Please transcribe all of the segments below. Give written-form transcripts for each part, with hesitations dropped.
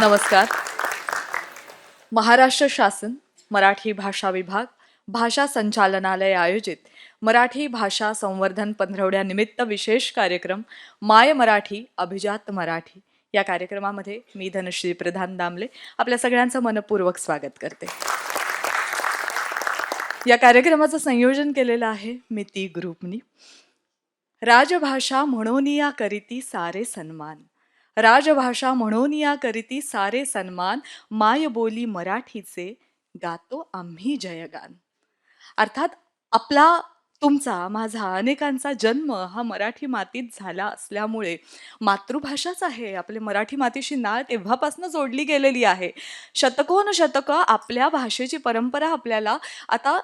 नमस्कार. महाराष्ट्र शासन, मराठी भाषा विभाग, भाषा संचालनालय आयोजित मराठी भाषा संवर्धन पंधरवड्यानिमित्त विशेष कार्यक्रम माय मराठी अभिजात मराठी या कार्यक्रमामध्ये मी धनश्री प्रधान दामले आपल्या सगळ्यांचं मनपूर्वक स्वागत करते. या कार्यक्रमाचं संयोजन केलेलं आहे मिती ग्रुपनी. राजभाषा म्हणून या करीती सारे सन्मान, राजभाषा म्हणून या करीती सारे सन्मान, मायबोली मराठीचे गातो आम्ही जयगान. अर्थात आपला, तुमचा, माझा, अनेकांचा जन्म हा मराठी मातीत झाला असल्यामुळे मातृभाषाच आहे. आपली मराठी मातीशी नाळ तेव्हापासून जोडली गेलेली आहे. शतकोनशतकं आपल्या भाषेची परंपरा आपल्याला आता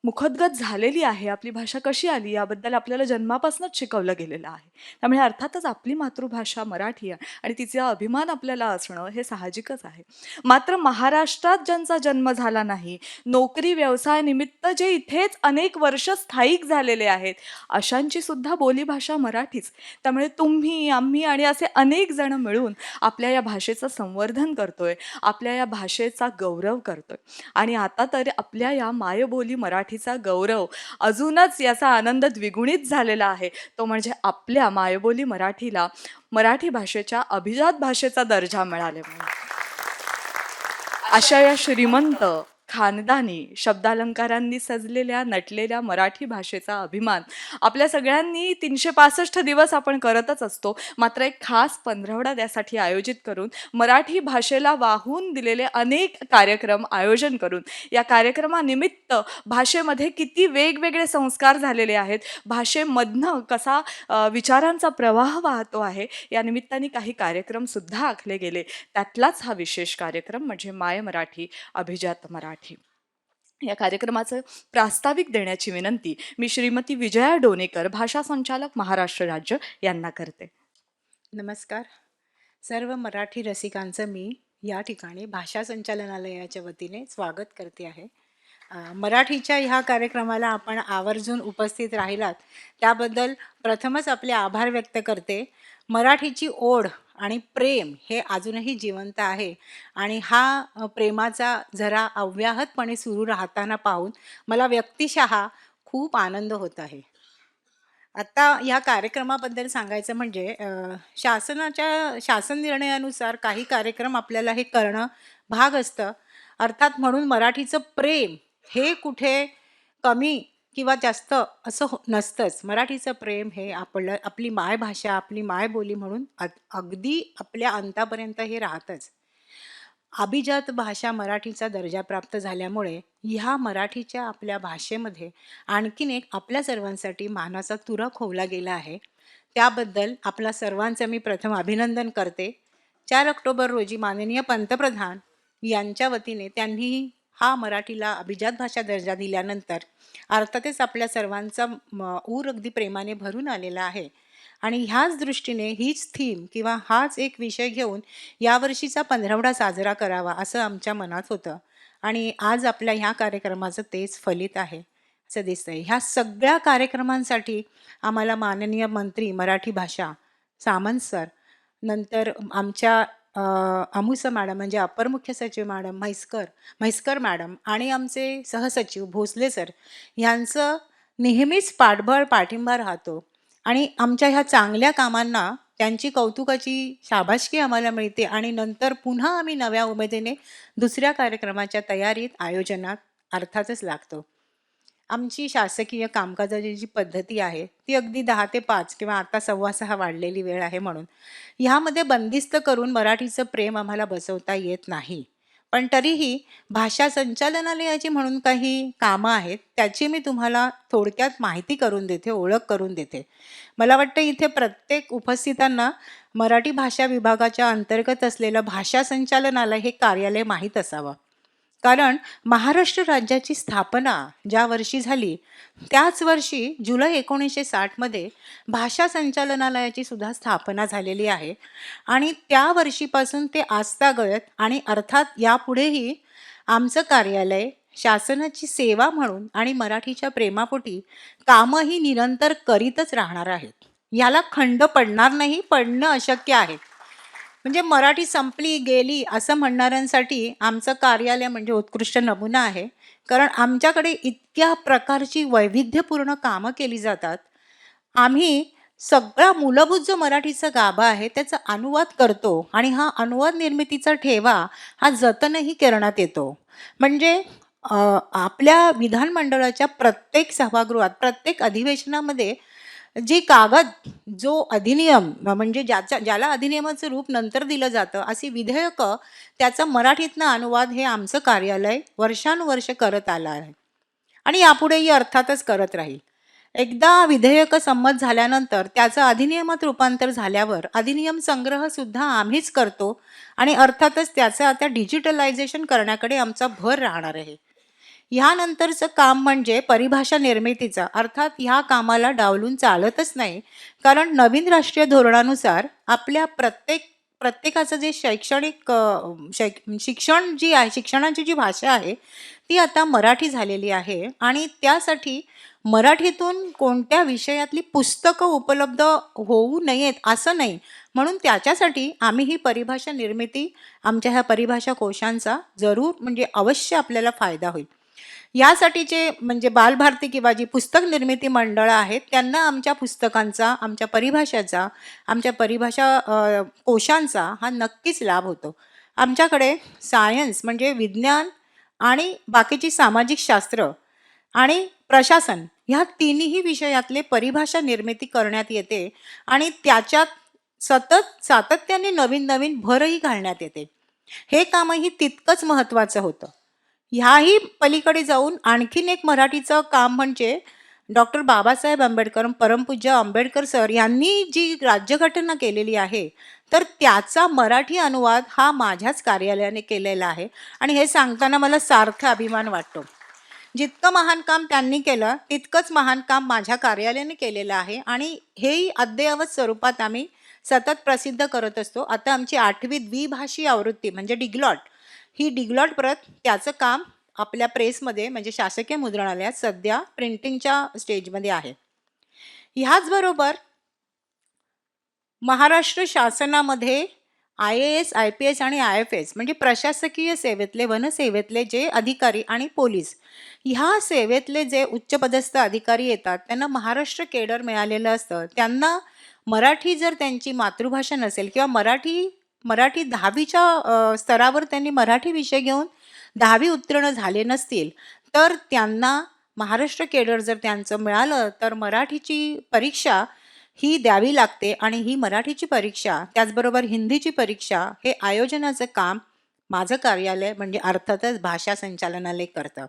मुखोद्गत झालेली आहे. आपली भाषा कशी आली याबद्दल आपल्याला जन्मापासूनच शिकवलं गेलेलं आहे. त्यामुळे अर्थातच आपली मातृभाषा मराठी आहे आणि तिचा अभिमान आपल्याला असणं हे साहजिकच आहे. मात्र महाराष्ट्रात ज्यांचा जन्म झाला नाही, नोकरी व्यवसायानिमित्त जे इथेच अनेक वर्ष स्थायिक झालेले आहेत, अशांची सुद्धा बोलीभाषा मराठीच. त्यामुळे तुम्ही, आम्ही आणि असे अनेक जण मिळून आपल्या या भाषेचं संवर्धन करतोय, आपल्या या भाषेचा गौरव करतोय. आणि आता तर आपल्या या मायबोली मराठीचा गौरव अजूनच याचा आनंद द्विगुणित झालेला आहे. तो म्हणजे आपल्या मायबोली मराठीला मराठी भाषेच्या अभिजात भाषेचा दर्जा मिळाल्यामुळे. अशा या श्रीमंत, खानदानी, शब्दालंकारांनी सजलेल्या नटलेल्या मराठी भाषेचा अभिमान आपल्या सगळ्यांनी 365 दिवस आपण करतच असतो. मात्र एक खास पंधरवडा त्यासाठी आयोजित करून मराठी भाषेला वाहून दिलेले अनेक कार्यक्रम आयोजन करून या कार्यक्रमानिमित्त भाषेमध्ये किती वेगवेगळे संस्कार झालेले आहेत, भाषेमधनं कसा विचारांचा प्रवाह वाहतो आहे, या निमित्ताने काही कार्यक्रमसुद्धा आखले गेले. त्यातलाच हा विशेष कार्यक्रम म्हणजे माय मराठी अभिजात मराठी. या कार्यक्रमाचं प्रास्ताविक देण्याची विनंती मी श्रीमती विजया डोनेकर, भाषा संचालक, महाराष्ट्र राज्य यांना करते. नमस्कार. सर्व मराठी रसिकांचं मी या ठिकाणी भाषा संचालनालयाच्या वतीने स्वागत करते आहे. मराठीच्या ह्या कार्यक्रमाला आपण आवर्जून उपस्थित राहिलात त्याबद्दल प्रथमच आपले आभार व्यक्त करते. मराठीची ओढ आणि प्रेम हे अजूनही जिवंत आहे आणि हा प्रेमाचा झरा अव्याहतपणे सुरू राहताना पाहून मला व्यक्तिशः खूप आनंद होत आहे. आता या कार्यक्रमाबद्दल सांगायचं म्हणजे शासन निर्णयानुसार काही कार्यक्रम आपल्याला हे करणं भाग असतं. अर्थात म्हणून मराठीचं प्रेम हे कुठे कमी किंवा जास्त असं नसतंच. मराठीचं प्रेम हे आपली मायभाषा, आपली मायबोली म्हणून अगदी आपल्या अंतापर्यंत हे राहतंच. अभिजात भाषा मराठीचा दर्जा प्राप्त झाल्यामुळे ह्या मराठीच्या आपल्या भाषेमध्ये आणखीन एक आपल्या सर्वांसाठी मानाचा तुरा खोवला गेला आहे. त्याबद्दल आपल्या सर्वांचं मी प्रथम अभिनंदन करते. 4 ऑक्टोबर रोजी माननीय पंतप्रधान यांच्या वतीने त्यांनी हा मराठीला अभिजात भाषा दर्जा दिल्यानंतर अर्थातच आपल्या सर्वांचा ऊर अगदी प्रेमाने भरून आलेला आहे आणि ह्याच दृष्टीने हीच थीम किंवा हाच एक विषय घेऊन यावर्षीचा 15वडा साजरा करावा असं आमच्या मनात होतं आणि आज आपल्या ह्या कार्यक्रमाचं तेच फलित आहे असं दिसतंय. ह्या सगळ्या कार्यक्रमांसाठी आम्हाला माननीय मंत्री मराठी भाषा सामंत सर, नंतर आमच्या अमुस मॅडम म्हणजे अपर मुख्य सचिव मॅडम म्हैसकर मॅडम आणि आमचे सहसचिव भोसले सर ह्यांचं नेहमीच पाठबळ पाठिंबा राहतो आणि आमच्या ह्या चांगल्या कामांना त्यांची कौतुकाची शाबासकी आम्हाला मिळते आणि नंतर पुन्हा आम्ही नव्या उमेदीने दुसऱ्या कार्यक्रमाच्या तयारीत, आयोजनात अर्थातच लागतो. आमची शासकीय कामकाजाची जी पद्धती आहे ती अगदी 10 ते 5 किंवा आता 6:15 वाढलेली वेळ आहे म्हणून ह्यामध्ये बंदिस्त करून मराठीचं प्रेम आम्हाला बसवता येत नाही. पण तरीही भाषा संचालनालयाची म्हणून काही कामं आहेत त्याची मी तुम्हाला थोडक्यात माहिती करून देते, ओळख करून देते. मला वाटतं इथे प्रत्येक उपस्थितांना मराठी भाषा विभागाच्या अंतर्गत असलेलं भाषा संचालनालय हे कार्यालय माहीत असावं. कारण महाराष्ट्र राज्याची स्थापना ज्या वर्षी झाली त्याच वर्षी जुलै 1960 भाषा संचालनालयाची सुद्धा स्थापना झालेली आहे आणि त्या वर्षीपासून ते आजतागत आणि अर्थात यापुढेही आमचं कार्यालय शासनाची सेवा म्हणून आणि मराठीच्या प्रेमापोटी कामही निरंतर करीतच राहणार आहेत. याला खंड पडणार नाही, पडणं अशक्य आहे. म्हणजे मराठी संपली, गेली असं म्हणणाऱ्यांसाठी आमचं कार्यालय म्हणजे उत्कृष्ट नमुना आहे. कारण आमच्याकडे इतक्या प्रकारची वैविध्यपूर्ण कामं केली जातात. आम्ही सगळा मूलभूत जो मराठीचा गाभा आहे त्याचा अनुवाद करतो आणि हा अनुवाद निर्मितीचा ठेवा हा जतनही करण्यात येतो. म्हणजे आपल्या विधानमंडळाच्या प्रत्येक सभागृहात, प्रत्येक अधिवेशनामध्ये जी कागद, जो अधिनियम म्हणजे ज्याला अधिनियमाचं रूप नंतर दिलं जातं, अशी विधेयकं त्याचा मराठीतनं अनुवाद हे आमचं कार्यालय वर्षानुवर्ष करत आलं आहे आणि यापुढेही अर्थातच करत राहील. एकदा विधेयक संमत झाल्यानंतर त्याचं अधिनियमात रूपांतर झाल्यावर अधिनियम संग्रह सुद्धा आम्हीच करतो आणि अर्थातच त्याचं आता डिजिटलायझेशन करण्याकडे आमचा भर राहणार आहे. ह्यानंतरचं काम म्हणजे परिभाषा निर्मितीचा. अर्थात ह्या कामाला डावलून चालतच नाही. कारण नवीन राष्ट्रीय धोरणानुसार आपल्या प्रत्येकाचं जे शैक्षणिक शिक्षण जी आहे, शिक्षणाची जी भाषा आहे ती आता मराठी झालेली आहे आणि त्यासाठी मराठीतून कोणत्या विषयातली पुस्तकं उपलब्ध होऊ नयेत असं नाही. म्हणून त्याच्यासाठी आम्ही ही परिभाषा निर्मिती, आमच्या ह्या परिभाषा कोशांचा जरूर म्हणजे अवश्य आपल्याला फायदा होईल. यासाठीचे म्हणजे बालभारती किंवा जी पुस्तक निर्मिती मंडळं आहेत त्यांना आमच्या पुस्तकांचा, आमच्या परिभाषाचा, आमच्या परिभाषा कोशांचा हा नक्कीच लाभ होतो. आमच्याकडे सायन्स म्हणजे विज्ञान आणि बाकीची सामाजिक शास्त्र आणि प्रशासन ह्या तिन्ही विषयातले परिभाषा निर्मिती करण्यात येते आणि त्याच्यात सातत्याने नवीन नवीन भरही घालण्यात येते. हे कामही तितकंच महत्त्वाचं होतं. ह्याही पलीकडे जाऊन आणखीन एक मराठीचं काम म्हणजे डॉक्टर बाबासाहेब आंबेडकर, परमपूज्य आंबेडकर सर यांनी जी राज्यघटना केलेली आहे तर त्याचा मराठी अनुवाद हा माझ्याच कार्यालयाने केलेला आहे आणि हे सांगताना मला सार्थ अभिमान वाटतो. जितकं महान काम त्यांनी केलं तितकंच महान काम माझ्या कार्यालयाने केलेलं आहे आणि हेही अद्ययावत स्वरूपात आम्ही सतत प्रसिद्ध करत असतो. आता आमची 8वी द्विभाषी आवृत्ती म्हणजे डिग्लॉट, ही डिग्लॉट प्रत त्याचं काम आपल्या प्रेसमध्ये म्हणजे शासकीय मुद्रणालयात सध्या प्रिंटिंगच्या स्टेजमध्ये आहे. ह्याचबरोबर महाराष्ट्र शासनामध्ये IAS, IPS आणि IFS म्हणजे प्रशासकीय सेवेतले, वनसेवेतले जे अधिकारी आणि पोलीस ह्या सेवेतले जे उच्चपदस्थ अधिकारी येतात त्यांना महाराष्ट्र केडर मिळालेलं असतं. त्यांना मराठी जर त्यांची मातृभाषा नसेल किंवा मराठी 10वीच्या स्तरावर त्यांनी मराठी विषय घेऊन 10वी उत्तीर्ण झाले नसतील तर त्यांना महाराष्ट्र केडर जर त्यांचं मिळालं तर मराठीची परीक्षा ही द्यावी लागते आणि ही मराठीची परीक्षा त्याचबरोबर हिंदीची परीक्षा हे आयोजनाचं काम माझं कार्यालय म्हणजे अर्थातच भाषा संचालनालय करतं.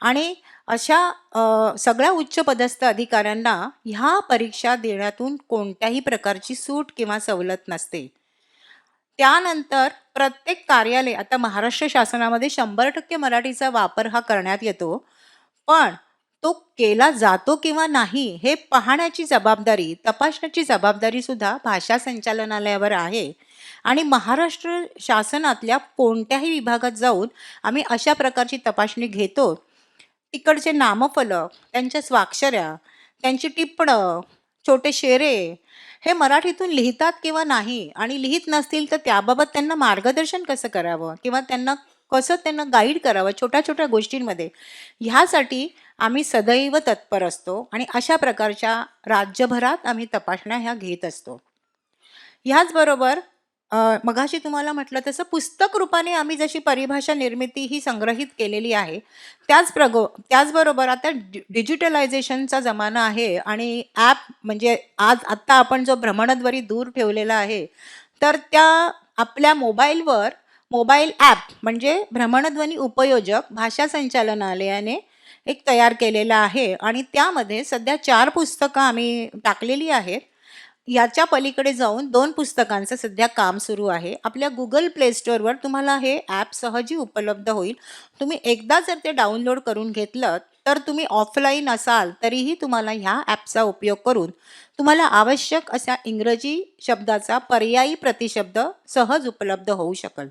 आणि अशा सगळ्या उच्चपदस्थ अधिकाऱ्यांना ह्या परीक्षा देण्यातून कोणत्याही प्रकारची सूट किंवा सवलत नसते. त्यानंतर प्रत्येक कार्यालय आता महाराष्ट्र शासनामध्ये 100% मराठीचा वापर हा करण्यात येतो, पण तो केला जातो किंवा नाही हे पाहण्याची जबाबदारी, तपासण्याची जबाबदारी सुद्धा भाषा संचालनालयावर आहे. आणि महाराष्ट्र शासनातल्या कोणत्याही विभागात जाऊन आम्ही अशा प्रकारची तपासणी घेतो. तिकडचे नामफलक, त्यांच्या स्वाक्षऱ्या, त्यांची टिपणं, छोटे शेरे हे मराठीतून लिहितात किंवा नाही आणि लिहित नसतील तर त्याबाबत त्यांना मार्गदर्शन कसं करावं किंवा त्यांना गाईड करावं छोट्या छोट्या गोष्टींमध्ये, ह्यासाठी आम्ही सदैव तत्पर असतो आणि अशा प्रकारच्या राज्यभरात आम्ही तपासण्या ह्या घेत असतो. ह्याचबरोबर मगाशी तुम्हाला म्हटलं तसं पुस्तक रूपाने आम्ही जशी परिभाषा निर्मिती ही संग्रहित केलेली आहे त्याचबरोबर आता डिजिटलायझेशनचा जमाना आहे आणि ॲप म्हणजे आत्ता आपण जो भ्रमणध्वनी दूर ठेवलेला आहे तर त्या आपल्या मोबाईल ॲप म्हणजे भ्रमणध्वनी उपयोजक भाषा संचालनालयाने एक तयार केलेला आहे आणि त्यामध्ये सध्या 4 पुस्तकं आम्ही टाकलेली आहेत. याच्या पलीकडे जाऊन 2 पुस्तकांचं सध्या काम सुरू आहे. आपल्या गुगल प्ले स्टोअरवर तुम्हाला हे ॲप सहजी उपलब्ध होईल. तुम्ही एकदा जर ते डाउनलोड करून घेतलं तर तुम्ही ऑफलाईन असाल तरीही तुम्हाला ह्या ॲपचा उपयोग करून तुम्हाला आवश्यक अशा इंग्रजी शब्दाचा पर्यायी प्रतिशब्द सहज उपलब्ध होऊ शकेल.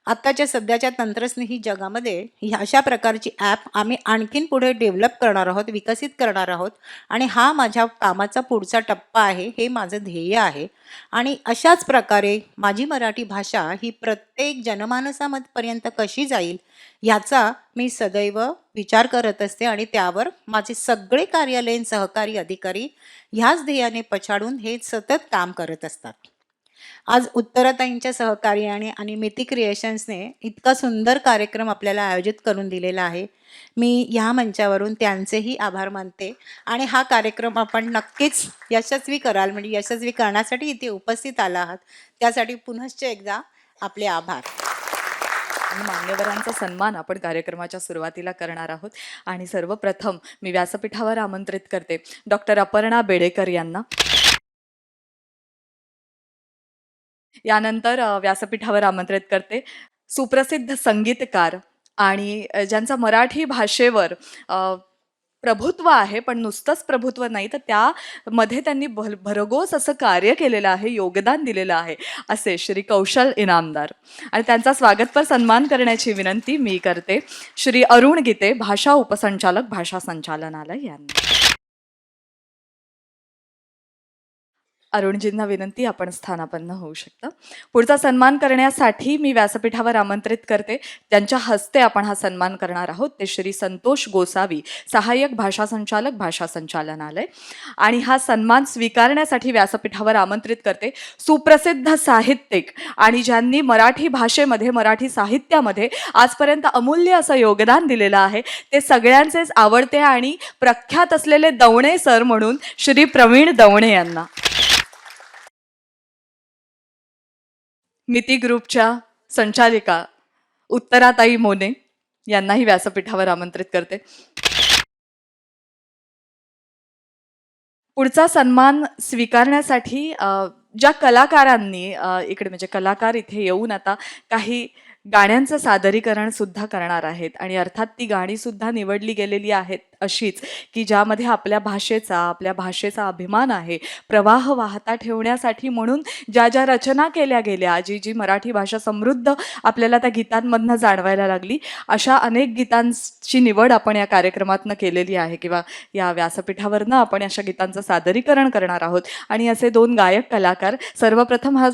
आत्ताच्या सध्याच्या तंत्रस्नेही जगामध्ये अशा प्रकारची ॲप आम्ही आणखीन पुढे डेव्हलप करणार आहोत, विकसित करणार आहोत आणि हा माझ्या कामाचा पुढचा टप्पा आहे, हे माझं ध्येय आहे. आणि अशाच प्रकारे माझी मराठी भाषा ही प्रत्येक जनमानसापर्यंत कशी जाईल ह्याचा मी सदैव विचार करत असते आणि त्यावर माझे सगळे कार्यालयीन सहकारी अधिकारी ह्याच ध्येयाने पछाडून हे सतत काम करत असतात. आज उत्तराताईंच्या सहकार्याने आणि मिती क्रिएशन्सने इतका सुंदर कार्यक्रम आपल्याला आयोजित करून दिलेला आहे. मी ह्या मंचावरून त्यांचेही आभार मानते आणि हा कार्यक्रम आपण नक्कीच यशस्वी कराल, म्हणजे यशस्वी करण्यासाठी इथे उपस्थित आला आहात त्यासाठी पुनश्च एकदा आपले आभार. आणि मान्यवरांचा सन्मान आपण कार्यक्रमाच्या सुरुवातीला करणार आहोत. आणि सर्वप्रथम मी व्यासपीठावर आमंत्रित करते डॉक्टर अपर्णा बेडेकर यांना. यानंतर व्यासपीठावर आमंत्रित करते सुप्रसिद्ध संगीतकार आणि ज्यांचा मराठी भाषेवर प्रभुत्व आहे, पण नुसतंच प्रभुत्व नाही तर त्यामध्ये त्यांनी भरघोस असं कार्य केलेलं आहे, योगदान दिलेलं आहे, असे श्री कौशल इनामदार. आणि त्यांचा स्वागतपर सन्मान करण्याची विनंती मी करते श्री अरुण गीते, भाषा उपसंचालक, भाषा संचालनालय यांना. अरुणजींना विनंती, आपण स्थानापन्न होऊ शकता. पुढचा सन्मान करण्यासाठी मी व्यासपीठावर आमंत्रित करते, त्यांच्या हस्ते आपण हा सन्मान करणार आहोत, ते श्री संतोष गोसावी, सहाय्यक भाषा संचालक, भाषा संचालनालय. आणि हा सन्मान स्वीकारण्यासाठी व्यासपीठावर आमंत्रित करते सुप्रसिद्ध साहित्यिक आणि ज्यांनी मराठी भाषेमध्ये, मराठी साहित्यामध्ये आजपर्यंत अमूल्य असं योगदान दिलेलं आहे, ते सगळ्यांचेच आवडते आणि प्रख्यात असलेले दवणे सर म्हणून श्री प्रवीण दवणे यांना. मिती ग्रुपच्या संचालिका उत्तराताई मोने यांनाही व्यासपीठावर आमंत्रित करते. पुढचा सन्मान स्वीकारण्यासाठी ज्या कलाकारांनी इकडे, म्हणजे कलाकार इथे येऊन आता काही गाण्यांचं सादरीकरण सुद्धा करणार आहेत आणि अर्थात ती गाणी सुद्धा निवडली गेलेली आहेत अशीच की ज्यामध्ये आपल्या भाषेचा अभिमान आहे, प्रवाह वाहता ठेवण्यासाठी म्हणून ज्या ज्या रचना केल्या गेल्या, जी मराठी भाषा समृद्ध आपल्याला त्या गीतांमधनं जाणवायला लागली, अशा अनेक गीतांची निवड आपण या कार्यक्रमातनं केलेली आहे किंवा या व्यासपीठावरनं आपण अशा गीतांचं सादरीकरण करणार आहोत. आणि असे 2 गायक कलाकार सर्वप्रथम हा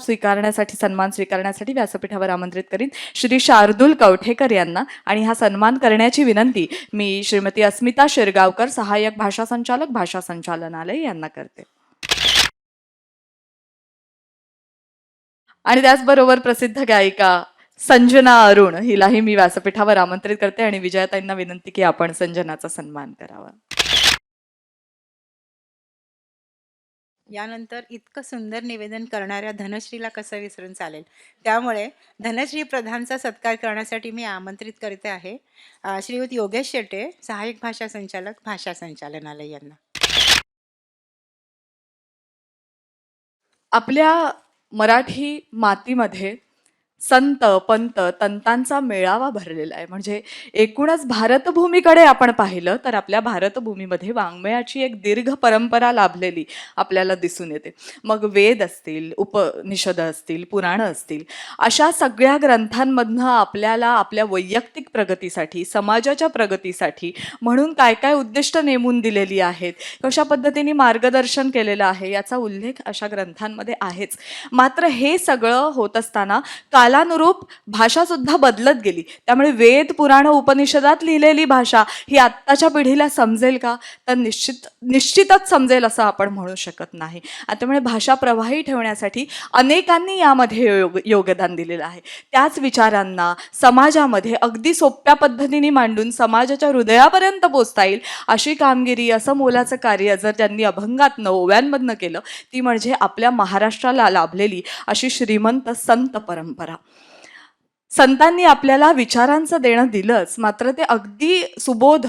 सन्मान स्वीकारण्यासाठी व्यासपीठावर आमंत्रित करीन श्री शार्दूल कवठेकर यांना. आणि हा सन्मान करण्याची विनंती मी श्रीमती अस्मिता शिरगावकर, सहाय्यक भाषा संचालक, भाषा संचालनालय यांना करते. आणि त्याचबरोबर प्रसिद्ध गायिका संजना अरुण हिलाही मी व्यासपीठावर आमंत्रित करते आणि विजयाताईंना विनंती की आपण संजनाचा सन्मान करावा. यानंतर इतकं सुंदर निवेदन करणाऱ्या धनश्रीला कसं विसरून चालेल, त्यामुळे धनश्री प्रधानचा सत्कार करण्यासाठी मी आमंत्रित करते आहे श्रीयुत योगेश शेटे, सहाय्यक भाषा संचालक, भाषा संचालनालय यांना. आपल्या मराठी मातीमध्ये संत पंत तंतांचा मेळावा भरलेला आहे. म्हणजे एकूणच भारतभूमीकडे आपण पाहिलं तर आपल्या भारतभूमीमध्ये वाङ्मयाची एक दीर्घ परंपरा लाभलेली आपल्याला दिसून येते. मग वेद असतील, उपनिषद असतील, पुराणं असतील, अशा सगळ्या ग्रंथांमधनं आपल्याला आपल्या वैयक्तिक प्रगतीसाठी, समाजाच्या प्रगतीसाठी म्हणून काय काय उद्दिष्ट नेमून दिलेली आहेत, कशा पद्धतीने मार्गदर्शन केलेलं आहे, याचा उल्लेख अशा ग्रंथांमध्ये आहेच. मात्र हे सगळं होत असताना कालानुरूप भाषा सुद्धा बदलत गेली. त्यामुळे वेद, पुराण, उपनिषदात लिहिलेली भाषा ही आत्ताच्या पिढीला समजेल का, तर निश्चितच समजेल असं आपण म्हणू शकत नाही. त्यामुळे भाषा प्रवाही ठेवण्यासाठी अनेकांनी यामध्ये योगदान दिलेलं आहे. त्याच विचारांना समाजामध्ये अगदी सोप्या पद्धतीने मांडून समाजाच्या हृदयापर्यंत पोचता येईल अशी कामगिरी, असं मोलाचं कार्य जर त्यांनी अभंगातनं, ओव्यांमधनं केलं, ती म्हणजे आपल्या महाराष्ट्राला लाभलेली अशी श्रीमंत संत परंपरा. संतांनी आपल्याला विचारांचं देणं दिलंच, मात्र ते अगदी सुबोध,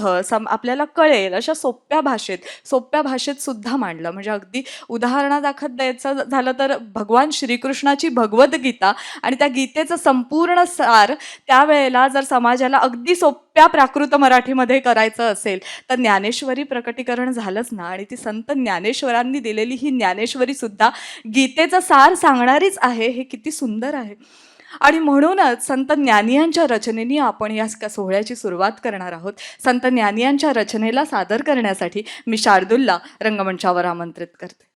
आपल्याला कळेल अशा सोप्या भाषेत सुद्धा मांडलं. म्हणजे अगदी उदाहरणादाखल द्यायचं झालं तर भगवान श्रीकृष्णाची भगवद्गीता आणि त्या गीतेचं संपूर्ण सार त्यावेळेला जर समाजाला अगदी सोप्या प्राकृत मराठीमध्ये करायचं असेल तर ज्ञानेश्वरी प्रकटीकरण झालंच ना. आणि ती संत ज्ञानेश्वरांनी दिलेली ही ज्ञानेश्वरी सुद्धा गीतेचं सार सांगणारीच आहे. हे किती सुंदर आहे. आणि म्हणूनच संत ज्ञानियांच्या रचनेने आपण या सोहळ्याची सुरुवात करणार आहोत. संत ज्ञानियांच्या रचनेला सादर करण्यासाठी मी शार्दूलला रंगमंचावर आमंत्रित करते.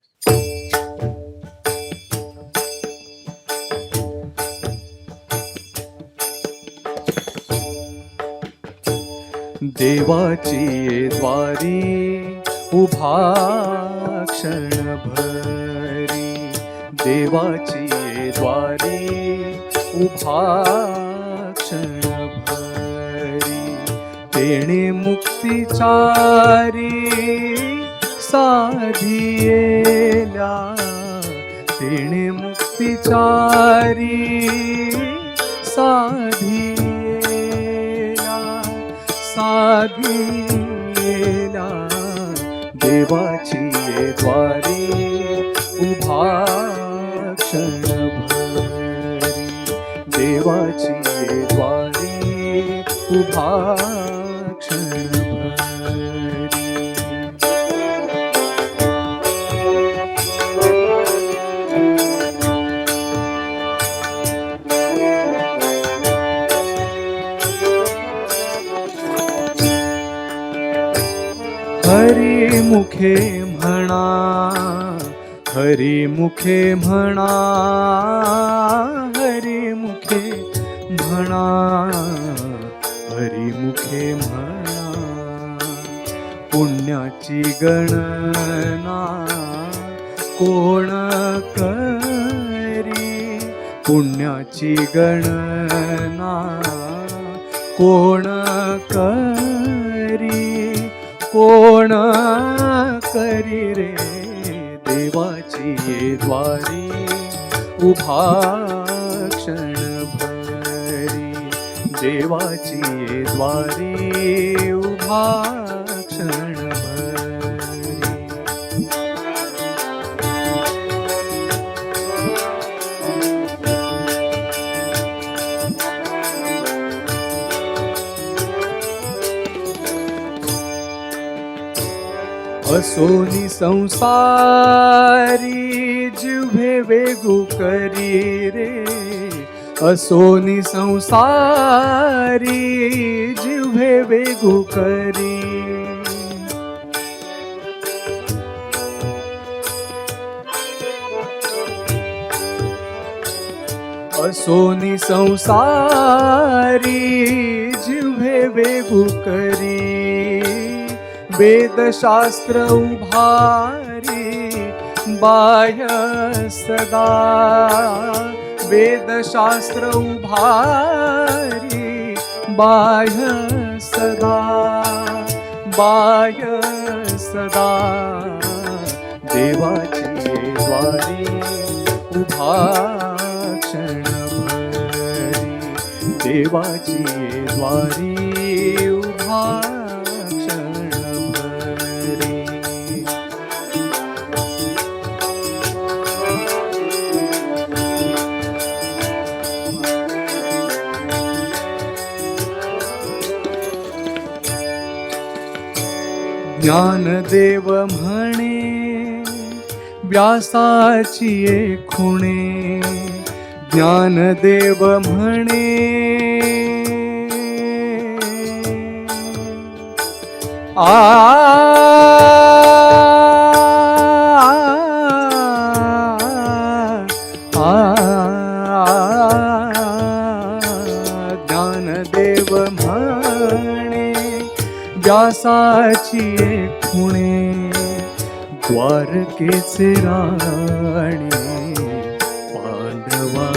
देवाची ये द्वारी उभा क्षणभरी, देवाची ये द्वारी उभा क्षणभरी, तेणे मुक्तिचारी साधियेला, तेणे मुक्तिचारी साधियेला, साधियेला, देवाची ये द्वारी उभा क्षणभरी, देवाची ये द्वारी उभा क्षणभरी. हरी मुखे म्हणा, हरी मुखे म्हणा, हरी मुखे म्हणा, हरी मुखे म्हणा, पुण्याची गणना कोण करी, पुण्याची गणना कोण करी, कोण करी रे, देवाची ये द्वारी उभा क्षणभरी, देवाची ये द्वारी उभा क्षणभरी. असोनी संसारी जिव्हे वेगू करी रे, असोनी संसारी जिव्हे वेगू करी, असोनी संसारी जिव्हे वेगू करी, वेदशास्त्र उभारी बाह्य सदा, वेदशास्त्र उभारी बाह्य सदा, बाह्य सदा, देवाची ये द्वारी उभा क्षणभरी, देवाची ये द्वारी उभा ज्ञानदेव म्हणे व्यासाची ये खुणे, ज्ञानदेव म्हणे आ ज्ञानदेव म्हणे व्यासाची ये खुणे, द्वारकेचे राणे पांडवा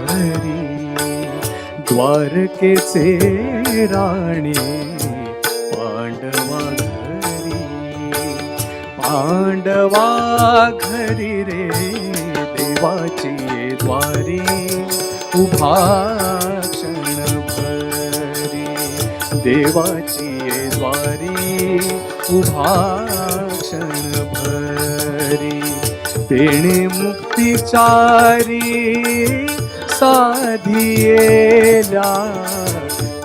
घरी, द्वारकेचे राणे पांडवा घरी, पांडवा घरी रे, देवाची ये द्वारी उभा क्षणभरी, देवाची ये द्वारी उभा क्षणभरी, तेणे मुक्तिचारी साधियेला,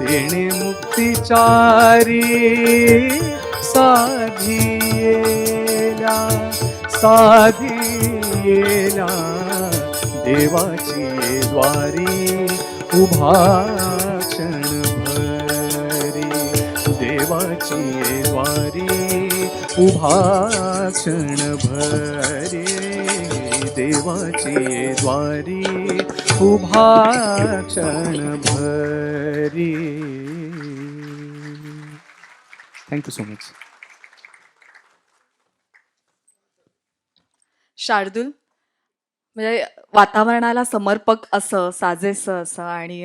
तेणे मुक्तिचारी साधियेला, साधियेला, देवाची ये द्वारी उभा क्षणभरी देवाची ये द्वारी उभा क्षणभरी देवाची ये द्वारी उभा क्षणभरी. Thank you so much. शार्दूल, म्हणजे वातावरणाला समर्पक असं, साजेसं असं आणि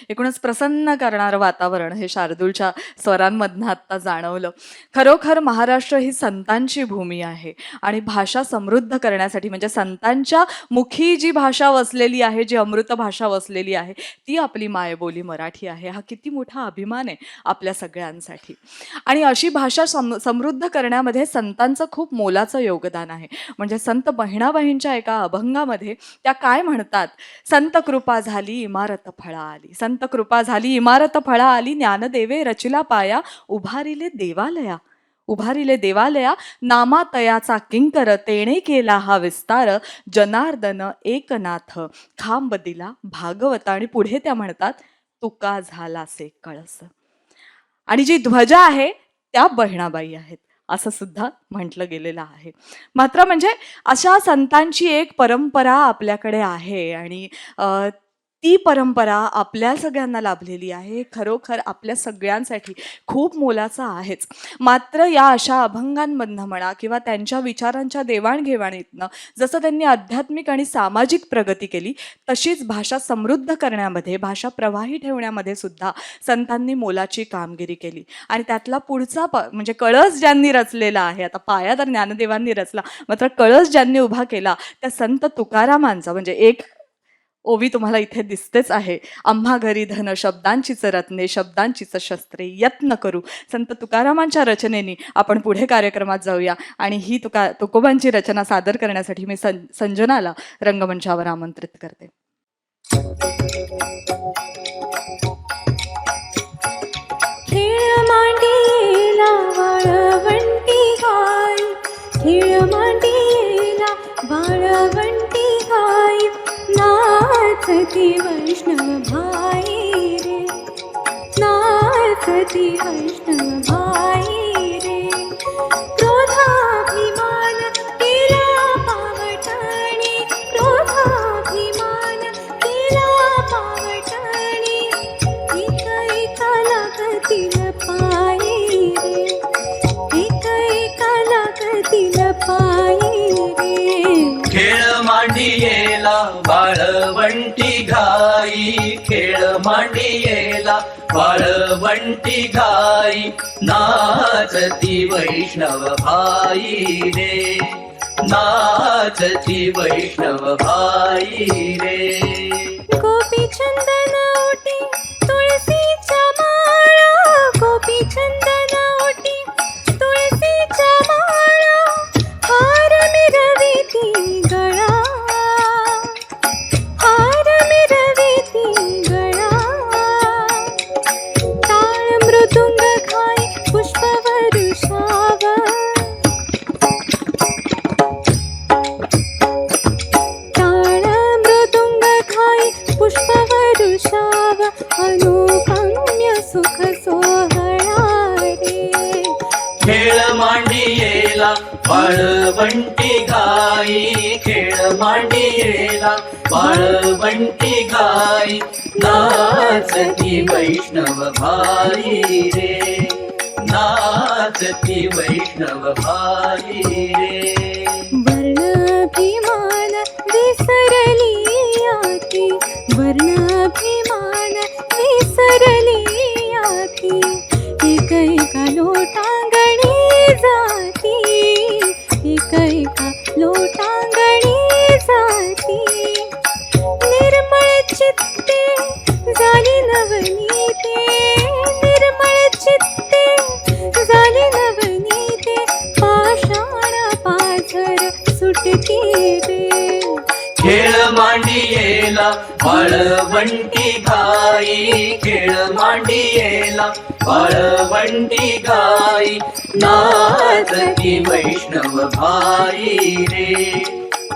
एकूणच प्रसन्न करणारं वातावरण हे शार्दूलच्या स्वरांमधनं आत्ता जाणवलं. खरोखर महाराष्ट्र ही संतांची भूमी आहे आणि भाषा समृद्ध करण्यासाठी म्हणजे संतांच्या मुखी जी भाषा वसलेली आहे, जी अमृत भाषा वसलेली आहे, ती आपली मायबोली मराठी आहे. हा किती मोठा अभिमान आहे आपल्या सगळ्यांसाठी. आणि अशी भाषा समृद्ध करण्यामध्ये संतांचं खूप मोलाचं योगदान आहे. म्हणजे संत बहिणाबाईंच्या एका अभंगामध्ये त्या काय म्हणतात, संत कृपा झाली इमारत फळा आली, संत कृपा झाली इमारत फळा आली, ज्ञानदेवे रचिला पाया, उभारिले देवालया, उभारिले देवालया, नामातयाचा किंकर, तेणे केला हा विस्तार, जनार्दन एकनाथ, खांब दिला भागवत. आणि पुढे त्या म्हणतात, तुका झालासे कळस. आणि जी ध्वजा आहे त्या बहिणाबाई आहेत असं सुद्धा म्हटलं गेलेलं आहे. मात्र म्हणजे अशा संतांची एक परंपरा आपल्याकडे आहे आणि ती परंपरा आपल्या सगळ्यांना लाभलेली आहे. खरोखर आपल्या सगळ्यांसाठी खूप मोलाचं आहेच. मात्र या अशा अभंगांमधनं म्हणा किंवा त्यांच्या विचारांच्या देवाणघेवाणीतनं जसं त्यांनी आध्यात्मिक आणि सामाजिक प्रगती केली, तशीच भाषा समृद्ध करण्यामध्ये, भाषा प्रवाही ठेवण्यामध्ये सुद्धा संतांनी मोलाची कामगिरी केली. आणि त्यातला पुढचा म्हणजे कळस ज्यांनी रचलेला आहे, आता पाया तर ज्ञानदेवांनी रचला, मात्र कळस ज्यांनी उभा केला त्या संत तुकारामांचा, म्हणजे एक ओवी तुम्हाला इथे दिसतेच आहे, आम्हा घरी धन शब्दांचीच रत्ने, शब्दांचीच शस्त्रे, यत्न करू. संत तुकारामांच्या रचनेने आपण पुढे कार्यक्रमात जाऊया आणि ही तुकोबांची रचना सादर करण्यासाठी मी संजनाला रंगमंचावर आमंत्रित करते. खेळ मांडीला वाळवंटी गाय, खेळ मांडीला वाळवंटी गाय, नाचती वैष्णव भाई रे, नाचती वैष्णव भाई रे. क्रोधाभिमान केला पावटाणी, क्रोधाभिमान केला पावटाणी, एका एका लागतील पायी रे, एका एका लागतील पायी रे. खेळ मांडियेला वाळवंटी घाई, खेळ मांडियेला वाळवंटी घाई, नाचती वैष्णव भाई रे, नाचती वैष्णव भाई रे. गोपी चंदन ओटी तुळशीच्या माळा, गोपी चंदन ओटी तुळशीच्या माळा, हार मिरविती गळा, हार मिरविती गळा. टाळ मृदुंग खाई पुष्पवरुषाव, टाळ मृदुंग खाई पुष्पवरुषाव, अनुपम्य सुख सोहळा रे. खेळ मांडियेला वाळवंटी घाई, खेळ मांडियेला वाळवंटी घाई, नाचती वैष्णव भाई रे, नाचती वैष्णव भाई रे. वर्णाभिमान विसरली आती, वर्णाभिमान विसरली आती, एक एका लोटांगणी जाती, एक एका लोटांगणी जाती. निर्मळ चित्ते झाली नवनीते, निर्मळ चित्ते झाली नवनीते, पाषाण पाझर सुटती रे. खेळ मांडियेला वाळवंटी घाई, खेळ मांडियेला वाळवंटी घाई, नाचती वैष्णव भाई रे,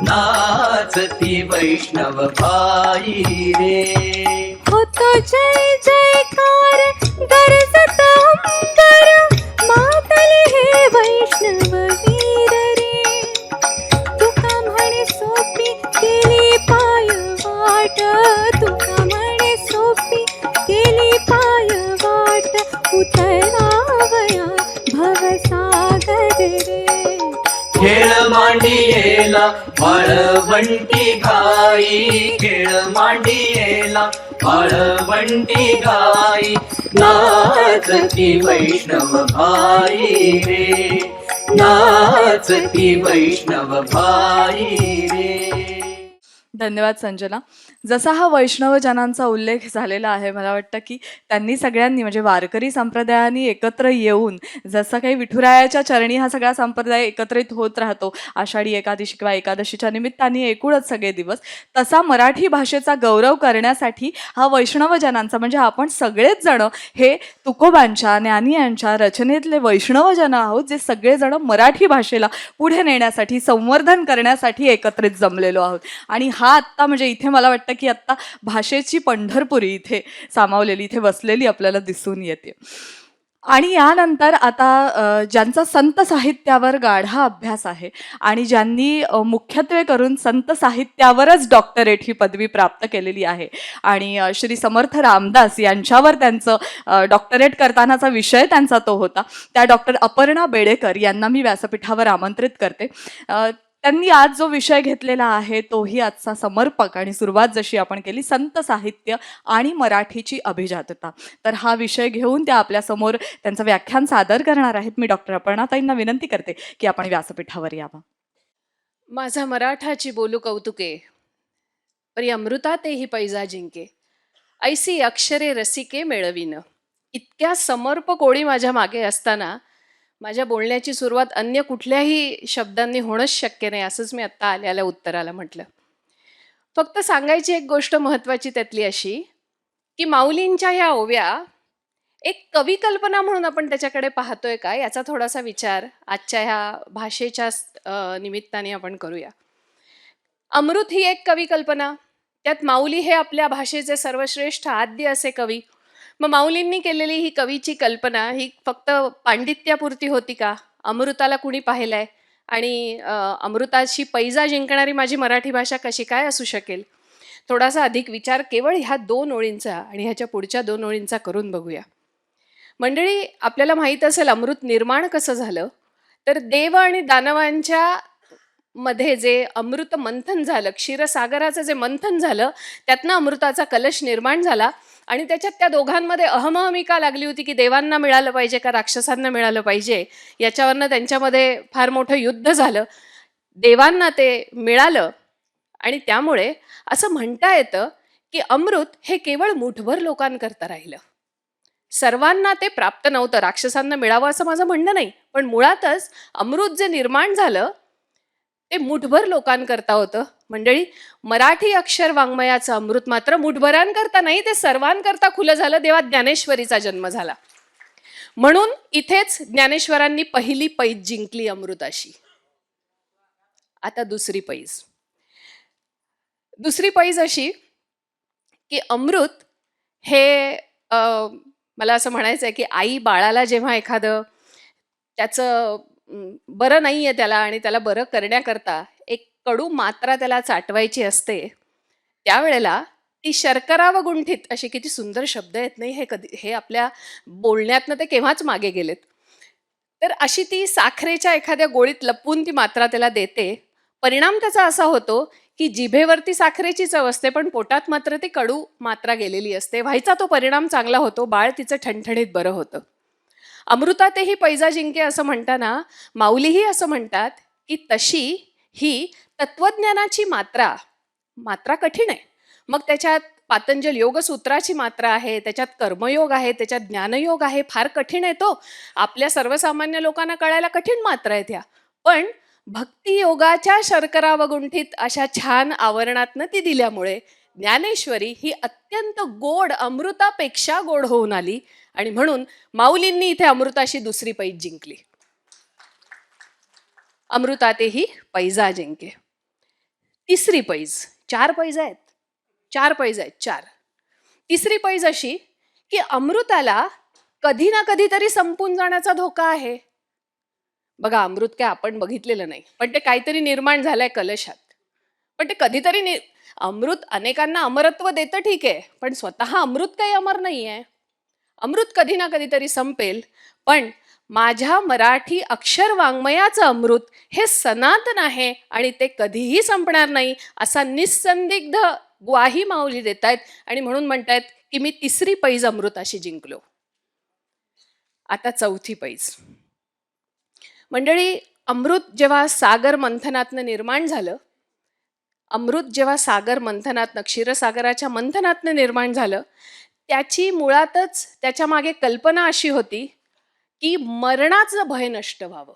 नाचती वैष्णव भाई रे. होत तो जय जयकार गरजत अंबर, मातले हे वैष्णव वीर रे. तुका म्हणे सोपी केली पाय वाट, तुका म्हणे सोपी केली पाय वाट, उतरावया भवसागर रे. खेळ मांडियेला वाळवंटी गाई, खेळ मांडियेला वाळवंटी गाई, नाचती वैष्णव भाई रे, नाचती वैष्णव भाई रे. धन्यवाद संजना. जसा हा वैष्णवजनांचा उल्लेख झालेला आहे, मला वाटतं की त्यांनी सगळ्यांनी म्हणजे वारकरी संप्रदायाने एकत्र येऊन, जसं काही विठुरायाच्या चरणी हा सगळा संप्रदाय एकत्रित होत राहतो आषाढी एकादशी किंवा एकादशीच्या निमित्ताने एकूणच सगळे दिवस, तसा मराठी भाषेचा गौरव करण्यासाठी हा वैष्णवजनांचा म्हणजे आपण सगळेच जण हे तुकोबांच्या ज्ञानियांच्या रचनेतले वैष्णवजन आहोत, जे सगळेजण मराठी भाषेला पुढे नेण्यासाठी संवर्धन करण्यासाठी एकत्रित जमलेलो आहोत. आणि हा आत्ता म्हणजे इथे मला वाटतं की आत्ता भाषेची पंढरपुरी इथे सामावलेली, इथे बसलेली आपल्याला दिसून येते. आणि यानंतर आता ज्यांचा संत साहित्यावर गाढा अभ्यास आहे आणि ज्यांनी मुख्यत्वे करून संत साहित्यावरच डॉक्टरेट ही पदवी प्राप्त केलेली आहे आणि श्री समर्थ रामदास यांच्यावर त्यांचं डॉक्टरेट करतानाचा विषय त्यांचा तो होता, त्या डॉक्टर अपर्णा बेडेकर यांना मी व्यासपीठावर आमंत्रित करते. त्यांनी आज जो विषय घेतलेला आहे तोही आजचा समर्पक आणि सुरुवात जशी आपण केली संत साहित्य आणि मराठीची अभिजातता, तर हा विषय घेऊन त्या आपल्यासमोर त्यांचं व्याख्यान सादर करणार आहेत. मी डॉक्टर अपर्णाताईंना विनंती करते की आपण व्यासपीठावर यावं. माझा मराठाची बोलू कौतुके, परी अमृता तेही पैजा जिंके, ऐसी अक्षरे रसिके मिळविन. इतक्या समर्पक ओळी माझ्या मागे असताना माझ्या बोलण्याची सुरुवात अन्य कुठल्याही शब्दांनी होणंच शक्य नाही, असंच मी आत्ता आल्याला उत्तराला म्हटलं. फक्त सांगायची एक गोष्ट महत्त्वाची त्यातली अशी की माऊलींच्या ह्या ओव्या एक कवी कल्पना म्हणून आपण त्याच्याकडे पाहतोय का, याचा थोडासा विचार आजच्या ह्या भाषेच्या निमित्ताने आपण करूया. अमृत ही एक कवी कल्पना, त्यात माऊली हे आपल्या भाषेचे सर्वश्रेष्ठ आद्य असे कवी. मग माऊलींनी केलेली ही कवीची कल्पना ही फक्त पांडित्यापुरती होती का? अमृताला कुणी पाहिलंय आणि अमृताची पैजा जिंकणारी माझी मराठी भाषा कशी काय असू शकेल? थोडासा अधिक विचार केवळ ह्या 2 ओळींचा आणि ह्याच्या पुढच्या 2 ओळींचा करून बघूया. मंडळी, आपल्याला माहीत असेल अमृत निर्माण कसं झालं, तर देव आणि दानवांच्या मध्ये जे अमृत मंथन झालं, क्षीरसागराचं जे मंथन झालं, त्यातनं अमृताचा कलश निर्माण झाला आणि त्याच्यात त्या दोघांमध्ये अहमहमिका लागली होती की देवांना मिळालं पाहिजे का राक्षसांना मिळालं पाहिजे. याच्यावरनं त्यांच्यामध्ये फार मोठं युद्ध झालं. देवांना ते मिळालं आणि त्यामुळे असं म्हणता येतं की अमृत हे केवळ मुठभर लोकांकरता राहिलं. सर्वांना ते प्राप्त नव्हतं, राक्षसांना मिळावं असं माझं म्हणणं नाही, पण मुळातच अमृत जे निर्माण झालं ते मुठभर लोकांकरता होतं. मंडळी, मराठी अक्षर वाङ्मयाचं अमृत मात्र मुठभरांकरता नाही, ते सर्वांकरता खुलं झालं. देवात ज्ञानेश्वरीचा जन्म झाला. म्हणून इथेच ज्ञानेश्वरांनी पहिली पैज जिंकली अमृताशी. आता दुसरी पैज अशी की अमृत हे मला असं म्हणायचं आहे की आई बाळाला जेव्हा एखादं त्याचं बरं नाही आहे त्याला आणि त्याला बरं करण्याकरता एक कडू मात्रा त्याला चाटवायची असते, त्यावेळेला ती शर्करा व गुंठित अशी किती सुंदर शब्द आहेत नाही, हे आपल्या बोलण्यातनं ते केव्हाच मागे गेलेत. तर अशी ती साखरेच्या एखाद्या गोळीत लपवून ती मात्रा त्याला देते. परिणाम त्याचा असा होतो की जिभेवरती साखरेची चव असते पण पोटात मात्र ती कडू मात्रा गेलेली असते. व्हायचा तो परिणाम चांगला होतो, बाळ तिचं ठणठणीत बरं होतं. अमृतातेही पैजा जिंके असं म्हणताना माऊलीही असं म्हणतात की तशी ही तत्वज्ञानाची मात्रा कठीण आहे. मग त्याच्यात पातंजल योगसूत्राची मात्रा आहे, त्याच्यात कर्मयोग आहे, त्याच्यात ज्ञानयोग आहे. फार कठीण आहे तो, आपल्या सर्वसामान्य लोकांना कळायला कठीण मात्रा आहेत ह्या. पण भक्तियोगाच्या शर्करा व गुंठीत अशा छान आवरणातनं ती दिल्यामुळे ज्ञानेश्वरी ही अत्यंत गोड, अमृतापेक्षा गोड होऊन आली आणि म्हणून माऊलींनी इथे अमृताशी दुसरी पैज जिंकली. अमृतातेही पैजा जिंके. तिसरी पैज, 4 पैज आहेत. तिसरी पैज अशी की अमृताला कधी ना कधीतरी संपून जाण्याचा धोका आहे. बघा, अमृत काय आपण बघितलेलं नाही, पण ते काहीतरी निर्माण झालंय कलशात. पण ते कधीतरी अमृत अनेकांना अमरत्व देतं, ठीक आहे, पण स्वतः अमृत काही अमर नाही आहे. अमृत कधी ना कधीतरी संपेल, पण माझ्या मराठी अक्षर वाङ्मयाचं अमृत हे सनातन आहे आणि ते कधीही संपणार नाही, असा निस्संदिग्ध ग्वाही माऊली देत आहेत. आणि म्हणून म्हणतायत की मी तिसरी पैज अमृताशी जिंकलो. आता चौथी पैज. मंडळी, अमृत जेव्हा सागर मंथनातनं निर्माण झालं, अमृत जेव्हा सागर मंथनातनं, क्षीरसागराच्या मंथनातनं निर्माण झालं, त्याची मुळातच त्याच्या मागे कल्पना अशी होती की मरणाचं भय नष्ट व्हावं.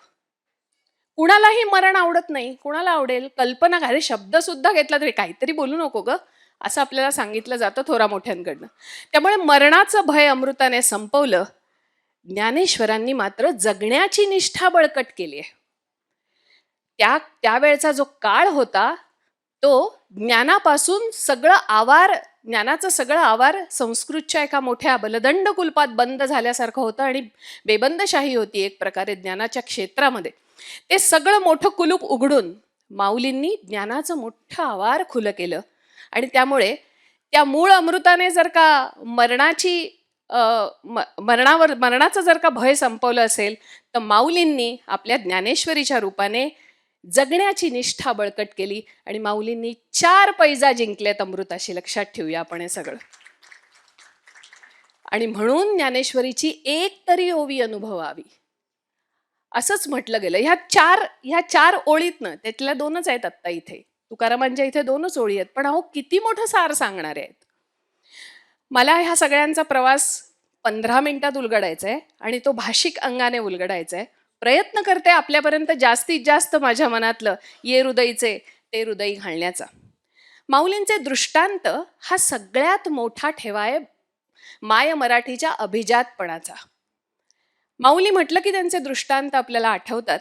कुणालाही मरण आवडत नाही, कुणाला आवडेल? कल्पना, अरे शब्द सुद्धा घेतला तरी काहीतरी बोलू नको ग, असं आपल्याला सांगितलं जातं थोरा मोठ्यांकडनं. त्यामुळे मरणाचं भय अमृताने संपवलं. ज्ञानेश्वरांनी मात्र जगण्याची निष्ठा बळकट केली आहे. त्यावेळचा जो काळ होता तो ज्ञानापासून ज्ञानाचं सगळं आवार संस्कृतच्या एका मोठ्या बलदंड कुलपात बंद झाल्यासारखं होतं आणि बेबंदशाही होती एक प्रकारे ज्ञानाच्या क्षेत्रामध्ये. ते सगळं मोठं कुलूप उघडून माऊलींनी ज्ञानाचं मोठं आवार खुलं केलं. आणि त्यामुळे त्या मूळ अमृताने जर का मरणाचं जर का भय संपवलं असेल, तर माऊलींनी आपल्या ज्ञानेश्वरीच्या रूपाने जगण्याची निष्ठा बळकट केली आणि माऊलींनी 4 पैजा जिंकल्यात अमृताशी. लक्षात ठेवूया आपण हे सगळं. आणि म्हणून ज्ञानेश्वरीची एक तरी ओवी अनुभवावी असंच म्हटलं गेलं. ह्या चार ओळीतनं, त्यातल्या 2च आहेत आत्ता इथे, तुकारामांच्या इथे 2च ओळी आहेत, पण अहो किती मोठं सार सांगणारे आहेत. मला ह्या सगळ्यांचा प्रवास 15 मिनिटात उलगडायचा आहे आणि तो भाषिक अंगाने उलगडायचा आहे. प्रयत्न करते आपल्यापर्यंत जास्तीत जास्त माझ्या मनातलं ये हृदयचे ते हृदयी घालण्याचा. माऊलींचे दृष्टांत हा सगळ्यात मोठा ठेवा आहे माय मराठीच्या अभिजातपणाचा. माऊली म्हटलं की त्यांचे दृष्टांत आपल्याला आठवतात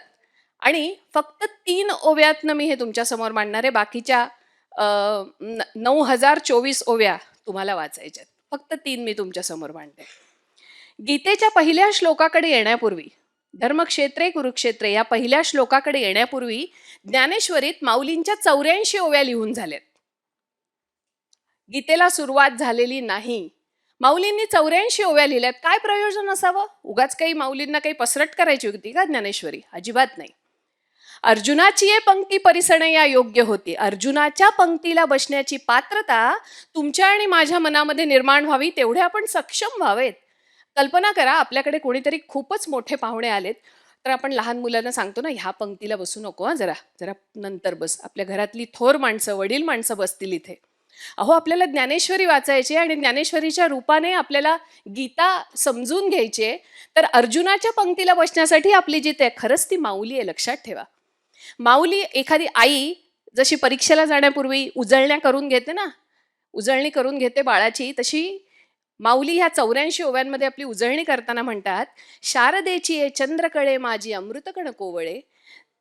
आणि फक्त 3 ओव्यातनं मी हे तुमच्यासमोर मांडणार आहे. बाकीच्या 9024 ओव्या तुम्हाला वाचायच्यात. फक्त 3 मी तुमच्यासमोर मांडते. गीतेच्या पहिल्या श्लोकाकडे येण्यापूर्वी, धर्मक्षेत्रे कुरुक्षेत्रे या पहिल्या श्लोकाकडे येण्यापूर्वी ज्ञानेश्वरीत माऊलींच्या 84 ओव्या लिहून झाल्यात. गीतेला सुरुवात झालेली नाही. माऊलींनी 84 ओव्या लिहिल्यात. काय प्रयोजन असावं? उगाच काही माऊलींना काही पसरट करायची होती का ज्ञानेश्वरी? अजिबात नाही. अर्जुनाची ये पंक्ती परिसणया योग्य होती. अर्जुनाच्या पंक्तीला बसण्याची पात्रता तुमच्या आणि माझ्या मनामध्ये निर्माण व्हावी, तेवढे आपण सक्षम व्हावेत. कल्पना करा, आपल्याकडे कोणीतरी खूपच मोठे पाहुणे आलेत, तर आपण लहान मुलांना सांगतो ना, ह्या पंक्तीला बसू नको, हा जरा नंतर बस. आपल्या घरातली थोर माणसं, वडील माणसं बसतील इथे. अहो, आपल्याला ज्ञानेश्वरी वाचायची आणि ज्ञानेश्वरीच्या रूपाने आपल्याला गीता समजून घ्यायची, तर अर्जुनाच्या पंक्तीला बसण्यासाठी आपली जिथे आहे खरंच ती माऊली आहे. लक्षात ठेवा. माऊली, एखादी आई जशी परीक्षेला जाण्यापूर्वी उजळण्या करून घेते ना, उजळणी करून घेते बाळाची, तशी माऊली ह्या 84 ओव्यांमध्ये आपली उजळणी करताना म्हणतात, शारदेची ये चंद्रकळे माझी अमृतकण कोवळे,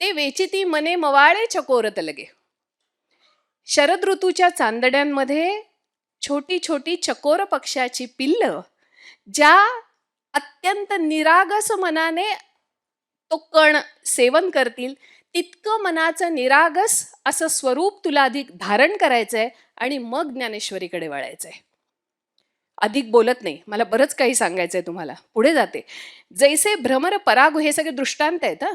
ते वेचिती मने मवाळे चकोरत लगे. शरद ऋतूच्या चांदड्यांमध्ये छोटी छोटी चकोर पक्षाची पिल्लं ज्या अत्यंत निरागस मनाने तो कण सेवन करतील, तितकं मनाचं निरागस असं स्वरूप तुला अधिक धारण करायचंय आणि मग ज्ञानेश्वरीकडे वळायचंय. अधिक बोलत नाही, मला बरंच काही सांगायचंय तुम्हाला. पुढे जाते. जैसे भ्रमर परागु, हे सगळे दृष्टांत आहेत हा.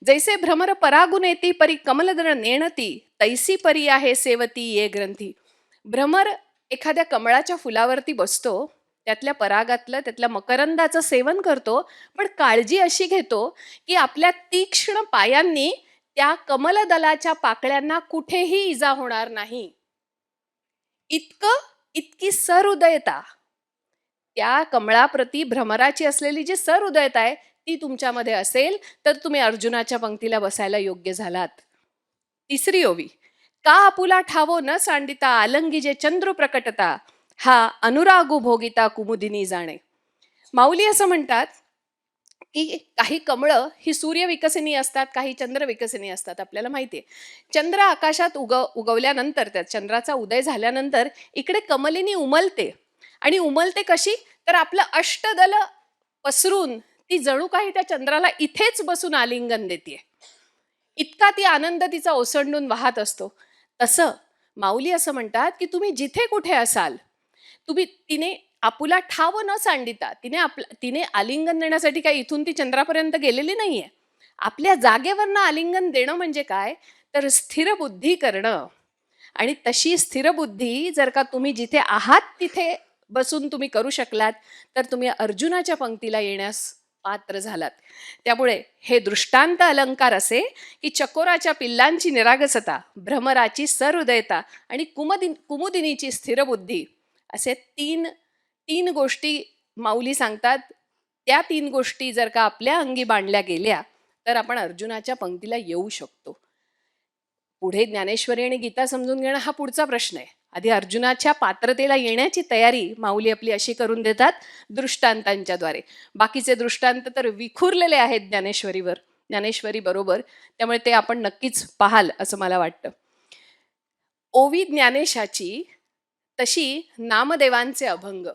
जैसे भ्रमर परागु नेती परी कमलदळ नेणती, तैसी परी आहे सेवती ये ग्रंथी. भ्रमर एखाद्या कमळाच्या फुलावरती बसतो, त्यातल्या परागातलं, त्यातल्या मकरंदाचं सेवन करतो, पण काळजी अशी घेतो की आपल्या तीक्ष्ण पायांनी त्या कमलदलाच्या पाकळ्यांना कुठेही इजा होणार नाही. इतकी सहृदयता, त्या कमळाप्रती भ्रमराची असलेली जी सहृदयता आहे ती तुमच्यामध्ये असेल तर तुम्ही अर्जुनाच्या पंक्तीला बसायला योग्य झालात. तिसरी ओवी. का आपुला ठावो न सांडिता, आलंगी जे चंद्र प्रकटता, हा अनुरागू भोगिता कुमुदिनी जाणे. माऊली असं म्हणतात की काही कमळं ही सूर्य विकसिनी असतात, काही चंद्र विकसिनी असतात. आपल्याला माहिती आहे, चंद्र आकाशात उगवल्यानंतर, त्या चंद्राचा उदय झाल्यानंतर इकडे कमलिनी उमलते आणि उमलते कशी, तर आपलं अष्टदल पसरून ती जणू काही त्या चंद्राला इथेच बसून आलिंगन देते. इतका ती आनंद तिचा ओसंडून वाहत असतो. तसं माऊली असं म्हणतात की तुम्ही जिथे कुठे असाल, तुम्ही तिने आपुला ठाव न सांडिता तिने आलिंगन देण्यासाठी काय इथून ती चंद्रापर्यंत गेलेली नाहीये. आपल्या जागेवरनं आलिंगन देणं म्हणजे काय, तर स्थिर बुद्धी करणं. आणि तशी स्थिर बुद्धी जर का तुम्ही जिथे आहात तिथे बसून तुम्ही करू शकलात, तर तुम्ही अर्जुनाच्या पंक्तीला येण्यास पात्र झालात. त्यामुळे हे दृष्टांत अलंकार असे की चकोराच्या पिल्लांची निरागसता, भ्रमराची सहृदयता आणि कुमुदिनीची स्थिर बुद्धी, असे तीन गोष्टी माऊली सांगतात. त्या 3 गोष्टी जर का आपल्या अंगी बांधल्या गेल्या तर आपण अर्जुनाच्या पंक्तीला येऊ शकतो. पुढे ज्ञानेश्वरी आणि गीता समजून घेणं हा पुढचा प्रश्न आहे. आधी अर्जुनाच्या पात्रतेला येण्याची तयारी माऊली आपली अशी करून देतात दृष्टांतांच्या द्वारे. बाकीचे दृष्टांत तर विखुरलेले आहेत ज्ञानेश्वरी बरोबर, त्यामुळे ते आपण नक्कीच पाहाल असं मला वाटतं. ओवी ज्ञानेशाची तशी नामदेवांचे अभंग.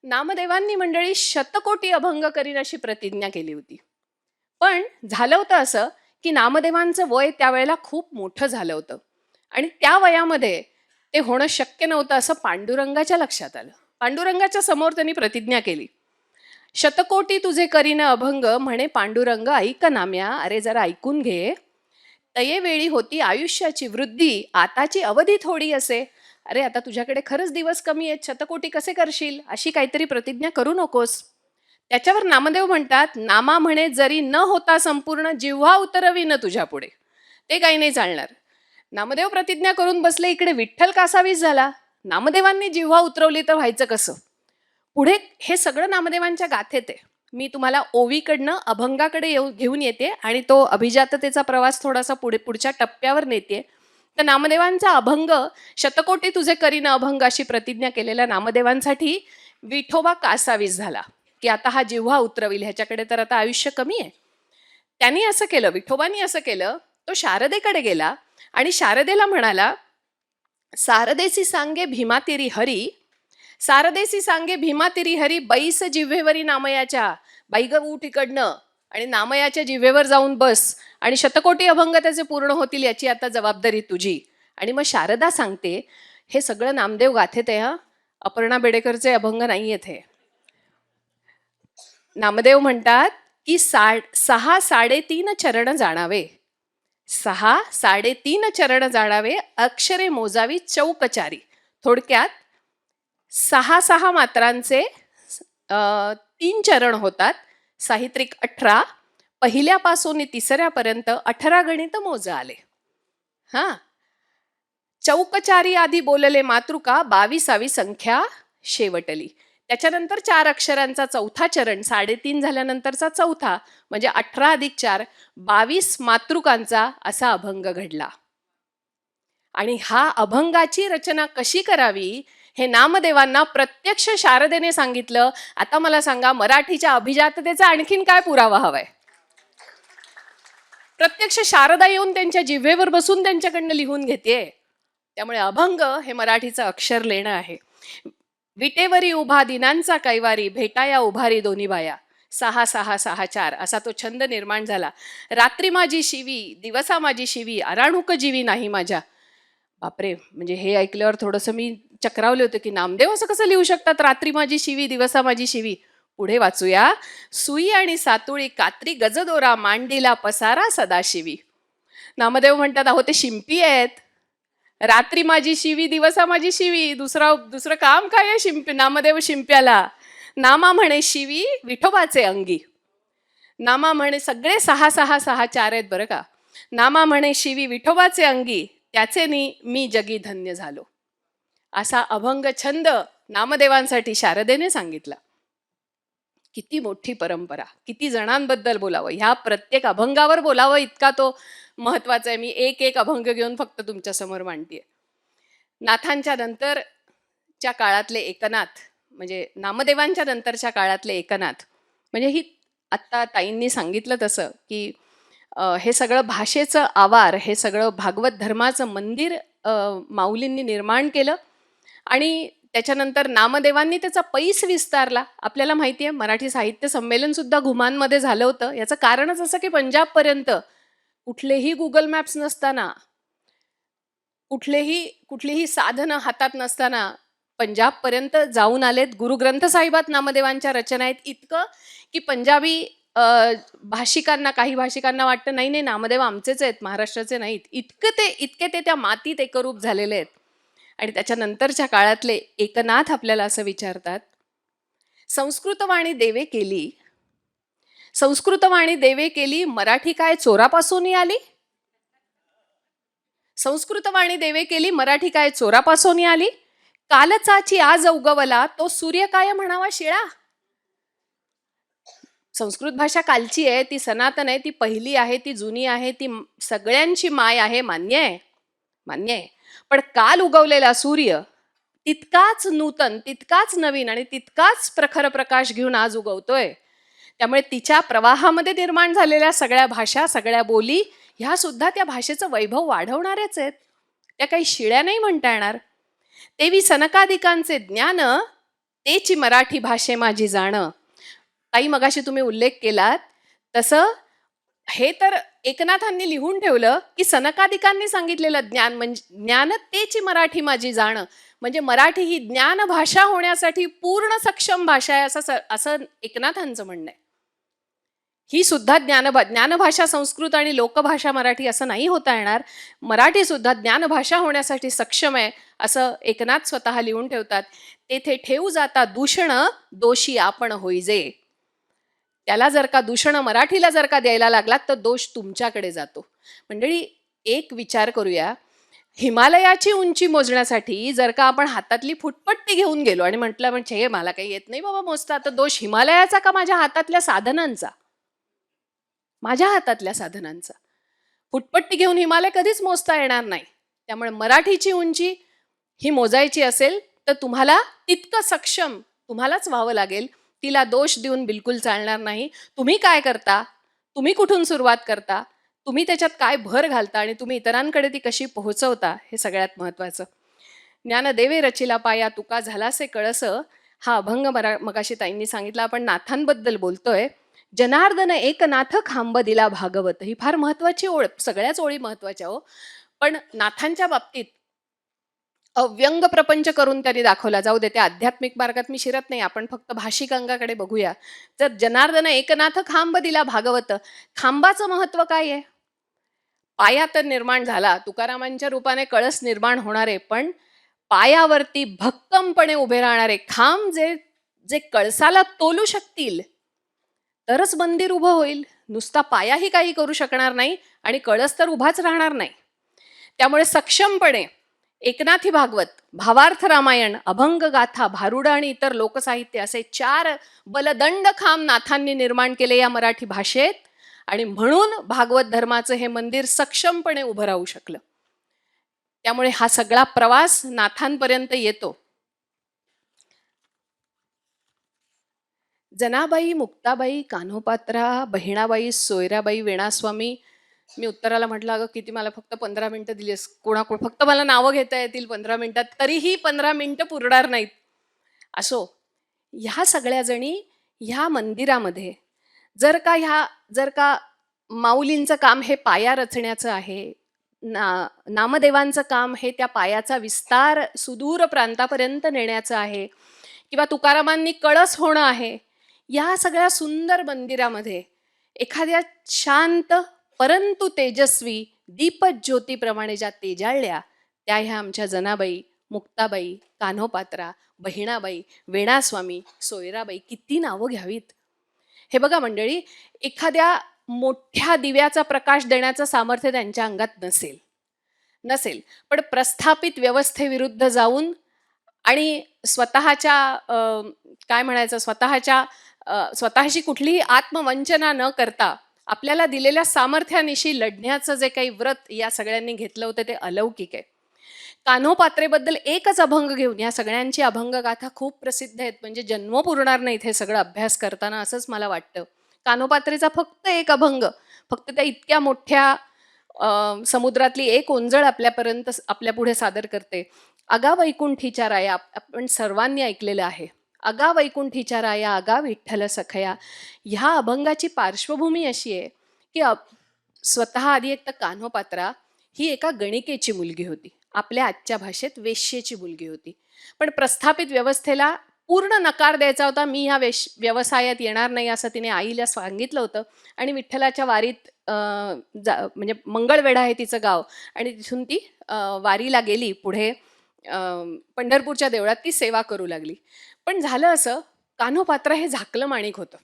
नामदेवांनी मंडळी शतकोटी अभंग करीन अशी प्रतिज्ञा केली होती. पण झालं होतं असं की नामदेवांचं वय त्यावेळेला खूप मोठं झालं होतं आणि त्या वयामध्ये ते होणं शक्य नव्हतं असं पांडुरंगाच्या लक्षात आलं. पांडुरंगाच्या समोर त्यांनी प्रतिज्ञा केली. शतकोटी तुझे करीन अभंग, म्हणे पांडुरंग ऐक नाम्या, अरे जरा ऐकून घे. तये वेळी होती आयुष्याची वृद्धी, आताची अवधी थोडी असे. अरे आता तुझ्याकडे खरंच दिवस कमी आहेत, शतकोटी कसे करशील, अशी काहीतरी प्रतिज्ञा करू नकोस. त्याच्यावर नामदेव म्हणतात, नामा म्हणे जरी न होता संपूर्ण, जिव्हा उतरवीन तुझ्या पुढे. ते काही नाही चालणार. नामदेव प्रतिज्ञा करून बसले, इकडे विठ्ठल कासावीस झाला. नामदेवांनी जिव्हा उतरवली तर व्हायचं कसं. पुढे हे सगळं नामदेवांच्या गाथेत आहे. मी तुम्हाला ओवीकडनं अभंगाकडे घेऊन येते आणि तो अभिजाततेचा प्रवास थोडासा पुढच्या टप्प्यावर नेते. तर नामदेवांचा अभंग, शतकोटी तुझे करीन अभंग अशी प्रतिज्ञा केलेल्या नामदेवांसाठी विठोबा कासावीस झाला की आता हा जिव्हा उतरविल, ह्याच्याकडे तर आता आयुष्य कमी आहे. त्यांनी असं केलं, विठोबांनी असं केलं, तो शारदेकडे गेला आणि शारदेला म्हणाला, सारदेसी सांगे भीमातिरी हरी, सारदेसी सांगे भीमातिरी हरी, बैस जिव्हेवरी नामयाच्या. बाई ग उठ इकडनं आणि नामयाच्या जिव्हेवर जाऊन बस आणि शतकोटी अभंग त्याचे पूर्ण होतील, याची आता जबाबदारी तुझी. आणि मग शारदा सांगते, हे सगळं नामदेव गाथेत आहे, हा अपर्णा बेडेकरचे अभंग नाही आहेत हे. नामदेव म्हणतात की 6-3.5 चरण जाणावे, 6-3.5 चरण जाणावे, अक्षरे मोजावी चौकचारी. थोडक्यात 6 मात्रांचे 3 चरण होतात. साहित्रिक 18, पहिल्यापासून 3ऱ्यापर्यंत 18 गणित मोजा आले. हा, चौकचारी आधी बोलले मातृका, 22वी संख्या शेवटली. त्याच्यानंतर 4 अक्षरांचा चौथा चरण, 3.5 झाल्यानंतरचा चौथा, म्हणजे 18 + 4 22 मातृकांचा असा अभंग घडला. आणि हा अभंगाची रचना कशी करावी हे नामदेवांना प्रत्यक्ष शारदेने सांगितलं. आता मला सांगा, मराठीच्या अभिजाततेचा आणखीन काय पुरावा हवाय. प्रत्यक्ष शारदा येऊन त्यांच्या जिव्हेवर बसून त्यांच्याकडनं लिहून घेते. त्यामुळे अभंग हे मराठीचं अक्षर लेणं आहे. विटेवरी उभा दिनांचा कैवारी, भेटाया उभारी दोन्ही बाया, 6-6-6-4 असा तो छंद निर्माण झाला. रात्री माझी शिवी, दिवसा माझी शिवी, अराणुक जीवी नाही माझ्या. बापरे, म्हणजे हे ऐकल्यावर थोडंसं मी चक्रावले होते की नामदेव असं कसं लिहू शकतात, रात्री माझी शिवी, दिवसा माझी शिवी. पुढे वाचूया, सुई आणि सातुळी, कात्री गजदोरा, मांडीला पसारा सदाशिवी. नामदेव म्हणतात, अहो ते शिंपी आहेत. रात्री माझी शिवी, दिवसा माझी शिवी, दुसरं काम काय आहे शिंपी, नामदेव शिंप्याला. नामा म्हणे शिवी विठोबाचे अंगी. नामा म्हणे सगळे 6-6-6-4 आहेत बरं का. नामा म्हणे शिवी विठोबाचे अंगी, त्याचे मी जगी धन्य झालो. असा अभंग छंद नामदेवांसाठी शारदेने सांगितला. किती मोठी परंपरा, किती जणांबद्दल बोलावं, ह्या प्रत्येक अभंगावर बोलावं इतका तो महत्वाचा आहे. मी एक अभंग घेऊन फक्त तुमच्या समोर मांडतीये. नाथांच्या नंतरच्या काळातले एकनाथ, म्हणजे नामदेवांच्या नंतरच्या काळातले एकनाथ, म्हणजे ही आत्ता ताईंनी सांगितलं तसं की हे सगळं भाषेचं आवार, हे सगळं भागवत धर्माचं मंदिर माऊलींनी निर्माण केलं. आणि त्याच्यानंतर नामदेवांनी त्याचा पैस विस्तारला. आपल्याला माहिती आहे मराठी साहित्य संमेलन सुद्धा घुमांमध्ये झालं होतं. याचं कारणच असं की पंजाबपर्यंत कुठलेही गुगल मॅप्स नसताना, कुठलीही साधनं हातात नसताना पंजाबपर्यंत जाऊन आलेत. गुरुग्रंथ साहिबात नामदेवांच्या रचना आहेत. इतकं की पंजाबी भाषिकांना, काही भाषिकांना वाटतं नाही नाही नामदेव आमचेच आहेत, महाराष्ट्राचे नाहीत. इतके ते त्या मातीत एकरूप झालेले आहेत. आणि त्याच्यानंतरच्या काळातले एकनाथ आपल्याला असं विचारतात, संस्कृतवाणी देवे केली मराठी काय चोरापासून आली? संस्कृतवाणी देवे केली मराठी काय चोरापासून आली? कालचाची आज उगवला तो सूर्य काय म्हणावा शिळा? संस्कृत भाषा कालची आहे, ती सनातन आहे, ती पहिली आहे, ती जुनी आहे, ती सगळ्यांची माय आहे, मान्य आहे. पण काल उगवलेला सूर्य तितकाच नूतन, तितकाच नवीन आणि तितकाच प्रखर प्रकाश घेऊन आज उगवतोय. त्यामुळे तिच्या प्रवाहामध्ये निर्माण झालेल्या सगळ्या भाषा, सगळ्या बोली ह्या सुद्धा त्या भाषेचं वैभव वाढवणारेच आहेत. त्या काही शिळ्या नाही म्हणता येणार. तेवी सनकादिकांचे ज्ञान, तेची मराठी भाषे माझी जाण. ताई मगाशी तुम्ही उल्लेख केलात तसं हे तर एकनाथांनी लिहून ठेवलं की सनकादिकांनी सांगितलेलं ज्ञान म्हणजे ज्ञान तेची मराठी माझी जाण. म्हणजे मराठी ही ज्ञान भाषा होण्यासाठी पूर्ण सक्षम भाषा आहे असं एकनाथांचं म्हणणं आहे. ही सुद्धा ज्ञानभाषा संस्कृत आणि लोकभाषा मराठी असं नाही होता येणार. मराठी सुद्धा ज्ञानभाषा होण्यासाठी सक्षम आहे असं एकनाथ स्वतः लिहून ठेवतात. तेथे ठेवू जाता दूषण दोषी आपण होईजे. त्याला जर का दूषण मराठीला जर का द्यायला लागलात तर दोष तुमच्याकडे जातो. मंडळी एक विचार करूया, हिमालयाची उंची मोजण्यासाठी जर का आपण हातातली फुटपट्टी घेऊन गेलो आणि म्हटलं म्हणजे हे मला काही येत नाही बाबा मोजता, तर दोष हिमालयाचा का माझ्या हातातल्या साधनांचा? माझ्या हातातल्या साधनांचा. फुटपट्टी घेऊन हिमालय कधीच मोजता येणार नाही. त्यामुळे मराठीची उंची ही मोजायची असेल तर तुम्हाला तितकं सक्षम तुम्हालाच व्हावं लागेल. तिला दोष देऊन बिलकुल चालणार नाही. तुम्ही काय करता, तुम्ही कुठून सुरुवात करता, तुम्ही त्याच्यात काय भर घालता आणि तुम्ही इतरांकडे ती कशी पोहोचवता हे सगळ्यात महत्त्वाचं. ज्ञानदेवे रचिला पाया तुका झालासे कळस हा अभंग मगाशी ताईंनी सांगितला. आपण नाथांबद्दल बोलतोय. जनार्दन एक नाथ खांब दिला भागवत, ही फार महत्वाची ओळ. सगळ्याच ओळी महत्वाच्या हो, पण नाथांच्या बाबतीत अव्यंग प्रपंच करून त्यांनी दाखवला. जाऊ दे, त्या आध्यात्मिक मार्गात मी शिरत नाही, आपण फक्त भाषिक अंगाकडे बघूया. तर जनार्दन एकनाथ खांब दिला भागवत, खांबाचं महत्व काय आहे? पाया तर निर्माण झाला, तुकारामांच्या रूपाने कळस निर्माण होणारे, पण पायावरती भक्कमपणे उभे राहणारे खांब जे कळसाला तोलू शकतील तरच मंदिर उभं होईल. नुसता पायाही काही करू शकणार नाही आणि कळस तर उभाच राहणार नाही. त्यामुळे सक्षमपणे एकनाथी भागवत, भावार्थ रामायण, अभंग गाथा, भारुड आणि इतर लोकसाहित्य असे 4 बलदंड खांब नाथांनी निर्माण केले या मराठी भाषेत. आणि म्हणून भागवत धर्माचं हे मंदिर सक्षमपणे उभं राहू शकलं. त्यामुळे हा सगळा प्रवास नाथांपर्यंत येतो. जनाबाई, मुक्ताबाई, कान्होपात्रा, बहिणाबाई, सोयराबाई, वेणास्वामी. मी उत्तराला म्हटलं अगं किती, मला फक्त 15 मिनिटं दिलीस, फक्त मला नावं घेता येतील 15 मिनिटात, तरीही 15 मिनिटं पुरणार नाहीत. असो, ह्या सगळ्या जणी ह्या मंदिरामध्ये जर का माऊलींचं काम हे पाया रचण्याचं आहे, नामदेवांचं काम हे त्या पायाचा विस्तार सुदूर प्रांतापर्यंत नेण्याचं आहे, किंवा तुकारामांनी कळस होणं आहे, या सगळ्या सुंदर मंदिरामध्ये एखाद्या शांत परंतु तेजस्वी दीपज्योतीप्रमाणे ज्या तेजाळल्या त्या ह्या आमच्या जनाबाई, मुक्ताबाई, कान्होपात्रा, बहिणाबाई, वेणास्वामी, सोयराबाई. किती नावं घ्यावीत. हे बघा मंडळी, एखाद्या मोठ्या दिव्याचा प्रकाश देण्याचं सामर्थ्य त्यांच्या अंगात नसेल, पण प्रस्थापित व्यवस्थेविरुद्ध जाऊन आणि स्वतःशी कुठलीही आत्मवंचना न करता आपल्याला दिलेल्या सामर्थ्यानिशी लढण्याचं जे काही व्रत या सगळ्यांनी घेतलं होतं ते अलौकिक आहे. कान्होपात्रेबद्दल एकच अभंग घेऊन, या सगळ्यांची अभंगगाथा खूप प्रसिद्ध आहेत, म्हणजे जन्म पुरणार नाहीत हे सगळं अभ्यास करताना असंच मला वाटतं. कान्होपात्रेचा फक्त एक अभंग, फक्त त्या इतक्या मोठ्या समुद्रातली एक ओंजळ आपल्या पुढे सादर करते. अगा वैकुंठीच्या राया आपण सर्वांनी ऐकलेलं आहे. अगा वैकुंठीच्या राया अगा विठ्ठल सखया. ह्या अभंगाची पार्श्वभूमी अशी आहे की स्वतः आधी एक तर कान्होपात्रा ही एका गणिकेची मुलगी होती, आपल्या आजच्या भाषेत वेश्येची मुलगी होती. पण प्रस्थापित व्यवस्थेला पूर्ण नकार द्यायचा होता. मी ह्या व्यवसायात येणार नाही असं तिने आईला सांगितलं होतं. आणि विठ्ठलाच्या वारीत म्हणजे मंगळवेढा आहे तिचं गाव, आणि तिथून ती वारीला गेली. पुढे पंढरपूरच्या देवळात ती सेवा करू लागली. पण झालं असं, कान्होपात्रा हे झाकलं माणिक होतं.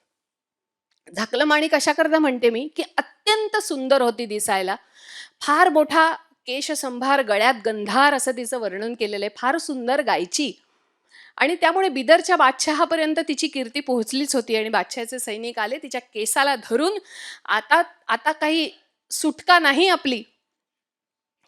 झाकलं माणिक अशा करता म्हणते मी की अत्यंत सुंदर होती दिसायला. फार मोठा केशसंभार, गळ्यात गंधार असं तिचं वर्णन केलेलं आहे. फार सुंदर गायची, आणि त्यामुळे बिदरच्या बादशहापर्यंत तिची कीर्ती पोहोचलीच होती. आणि बादशहाचे सैनिक आले, तिच्या केसाला धरून आता आता काही सुटका नाही आपली.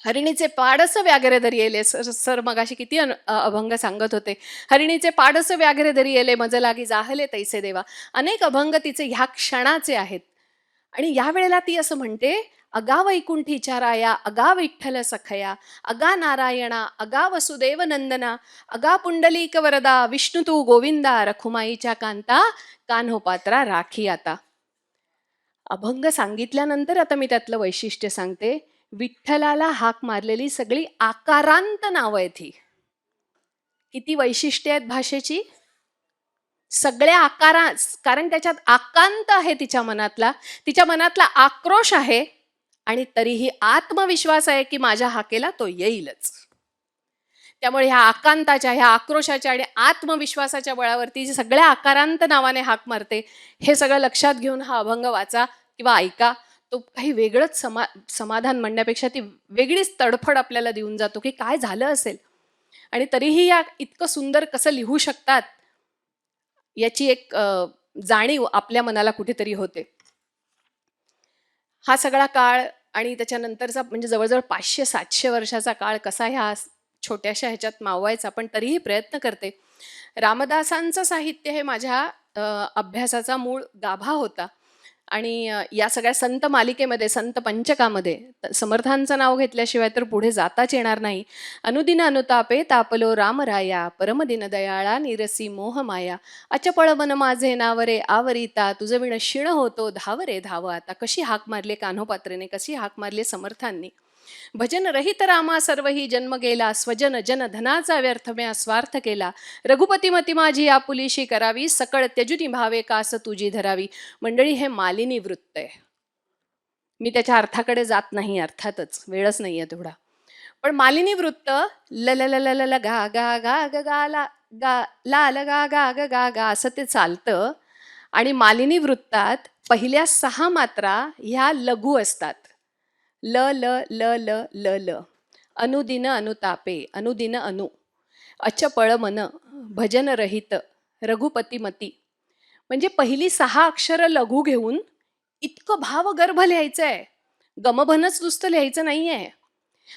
हरिणीचे पाडस व्याघ्रे धरी येले. सर मगाशी किती अभंग सांगत होते. हरिणीचे पाडस व्याघ्रे धरी येले, मज लागी जाहले तैसे देवा. अनेक अभंग तिचे ह्या क्षणाचे आहेत. आणि या वेळेला ती असं म्हणते, अगा वैकुंठीच्या राया अगा विठ्ठल सखया, अगा नारायणा अगा वसुदेव नंदना, अगा पुंडलीक वरदा विष्णू तू गोविंदा, रखुमाईच्या कांता कान्होपात्रा राखी आता. अभंग सांगितल्यानंतर आता मी त्यातलं वैशिष्ट्य सांगते. विठ्ठलाला हाक मारलेली सगळी आकारांत नावं आहेत ही. किती वैशिष्ट्य आहेत भाषेची. सगळ्या आकारा, कारण त्याच्यात आकांत आहे तिच्या मनातला आक्रोश आहे, आणि तरीही आत्मविश्वास आहे की माझ्या हाकेला तो येईलच. त्यामुळे ह्या आकांताच्या, ह्या आक्रोशाच्या आणि आत्मविश्वासाच्या बळावरती सगळ्या आकारांत नावाने हाक मारते. हे सगळं लक्षात घेऊन हा अभंग वाचा किंवा ऐका. तो काही वेगळंच समाधान म्हणण्यापेक्षा ती वेगळीच तडफड आपल्याला देऊन जातो की काय झालं असेल, आणि तरीही या इतकं सुंदर कसं लिहू शकतात याची एक जाणीव आपल्या मनाला कुठेतरी होते. हा सगळा काळ आणि त्याच्यानंतरचा म्हणजे जवळजवळ 500-700 वर्षाचा काळ कसा ह्या छोट्याशा ह्याच्यात माववायचा, पण तरीही प्रयत्न करते. रामदासांचं साहित्य हे माझ्या अभ्यासाचा मूळ गाभा होता. आणि या सगळ्या संत मालिकेमध्ये, संत पंचकामध्ये समर्थांचं नाव घेतल्याशिवाय तर पुढे जाताच येणार नाही. अनुदिन अनुतापे तापलो रामराया, परमदिन दयाळा निरसी मोहमाया, अचपळ मन माझे नावरे आवरिता, तुझं विण शिण होतो धावरे धाव आता. कशी हाक मारली कान्होपात्रेने, कशी हाक मारली समर्थांनी. भजन रहित रामा सर्वही जन्म गेला, स्वजन जन धनाचा व्यर्थ म्या स्वार्थ केला, रघुपती मती माझी आपुलीशी करावी, सकळ त्यजुनी भावे कास तुझी धरावी. मंडळी, हे मालिनी वृत्त आहे. मी त्याच्या अर्थाकडे जात नाही, अर्थातच वेळच नाहीये तेवढा. पण मालिनी वृत्त ल ल ल ल ल गा गा गा ग गा ला गा ला ल गा गा ग गा गा असं ते चालतं. आणि मालिनी वृत्तात पहिल्या 6 मात्रा ह्या लघु असतात. ल ल ल ल ल ल. अनुदिन अनुतापे, अनुदिन अनु, अचपळ मन, भजन रहित, रघुपतीमती. म्हणजे पहिली 6 अक्षरं लघु घेऊन इतकं भावगर्भ लिहायचंय. गमभनच नुसतं लिहायचं नाहीये.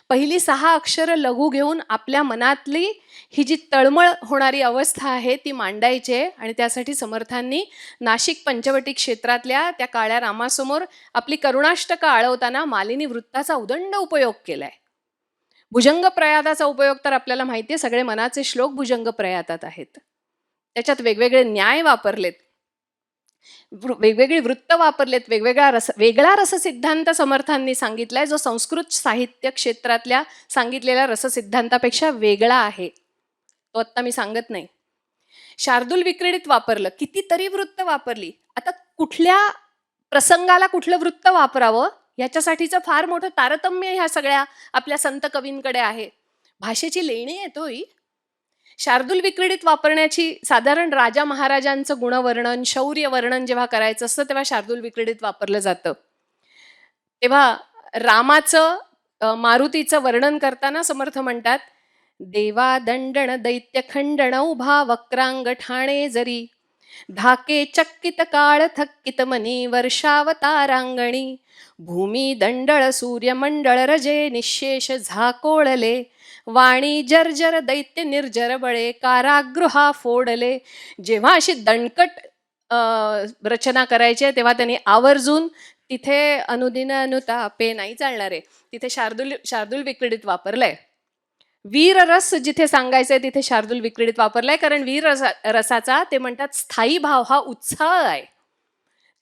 पहिली 6 अक्षरं लघु घेऊन आपल्या मनातली ही जी तळमळ होणारी अवस्था आहे ती मांडायची आहे. आणि त्यासाठी समर्थांनी नाशिक पंचवटी क्षेत्रातल्या त्या काळ्या रामासमोर आपली करुणाष्टकं आळवताना मालिनी वृत्ताचा उदंड उपयोग केलाय. भुजंग प्रयाताचा उपयोग तर आपल्याला माहिती आहे, सगळे मनाचे श्लोक भुजंग प्रयातात आहेत. त्याच्यात वेगवेगळे न्याय वापरलेत, वेगवेगळी वृत्त वापरलेत, वेगळा रससिद्धांत समर्थांनी सांगितलाय, जो संस्कृत साहित्य क्षेत्रातल्या सांगितलेल्या रससिद्धांतापेक्षा वेगळा आहे. तो आत्ता मी सांगत नाही. शार्दूल विक्रीडित वापरलं, कितीतरी वृत्त वापरली. आता कुठल्या प्रसंगाला कुठलं वृत्त वापरावं याच्यासाठीचं फार मोठं तारतम्य ह्या सगळ्या आपल्या संत कवींकडे आहे. भाषेची लेणी येतो ही. शार्दूल विक्रीडित वापरण्याची, साधारण राजा महाराजांचं गुणवर्णन, शौर्य वर्णन जेव्हा करायचं असतं तेव्हा शार्दूल विक्रीडित वापरलं जातं. तेव्हा रामाचं, मारुतीचं वर्णन करताना समर्थ म्हणतात, देवा दंडण दैत्य खंडण उभा वक्रांग ठाणे जरी, धाके चक्कित काळ थक्कित मनी वर्षावतारांगणी, भूमी दंडळ सूर्यमंडळ रजे निशेष झाकोळले, वाणी जर्जर दैत्य निर्जर बळे कारागृहा फोडले. जेव्हा अशी दणकट रचना करायची आहे तेव्हा त्यांनी आवर्जून तिथे अनुदिन अनुतापे नाही चालणार आहे, तिथे शार्दूल विक्रीडित वापरलंय. वीररस जिथे सांगायचंय तिथे शार्दूल विक्रीडित वापरलाय, कारण रसाचा ते म्हणतात स्थायी भाव हा उत्साह आहे.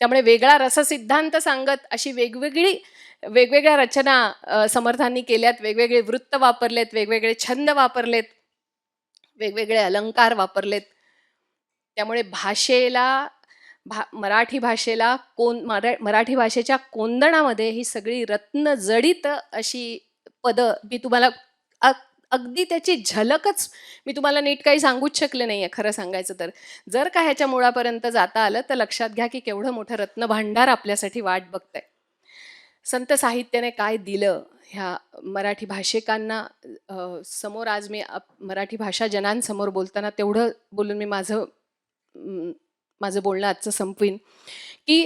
त्यामुळे वेगळा रससिद्धांत सांगत अशी वेगवेगळ्या रचना समर्थांनी केल्यात, वेगवेगळे वृत्त वापरलेत, वेगवेगळे छंद वापरलेत, वेगवेगळे अलंकार वापरलेत. त्यामुळे मराठी भाषेला मराठी भाषेच्या कोंदणामध्ये ही सगळी रत्न जडित अशी पदं मी तुम्हाला अगदी त्याची झलकच मी तुम्हाला नीट काही सांगूच शकले नाहीये खरं सांगायचं तर. जर का ह्याच्या मुळापर्यंत जाता आलं तर लक्षात घ्या की केवढं मोठं रत्नभांडार आपल्यासाठी वाट बघतंय. संत साहित्याने काय दिलं ह्या मराठी भाषिकांना समोर. आज मी मराठी भाषा जनांसमोर बोलताना तेवढं बोलून मी माझं बोलणं आजचं संपवीन की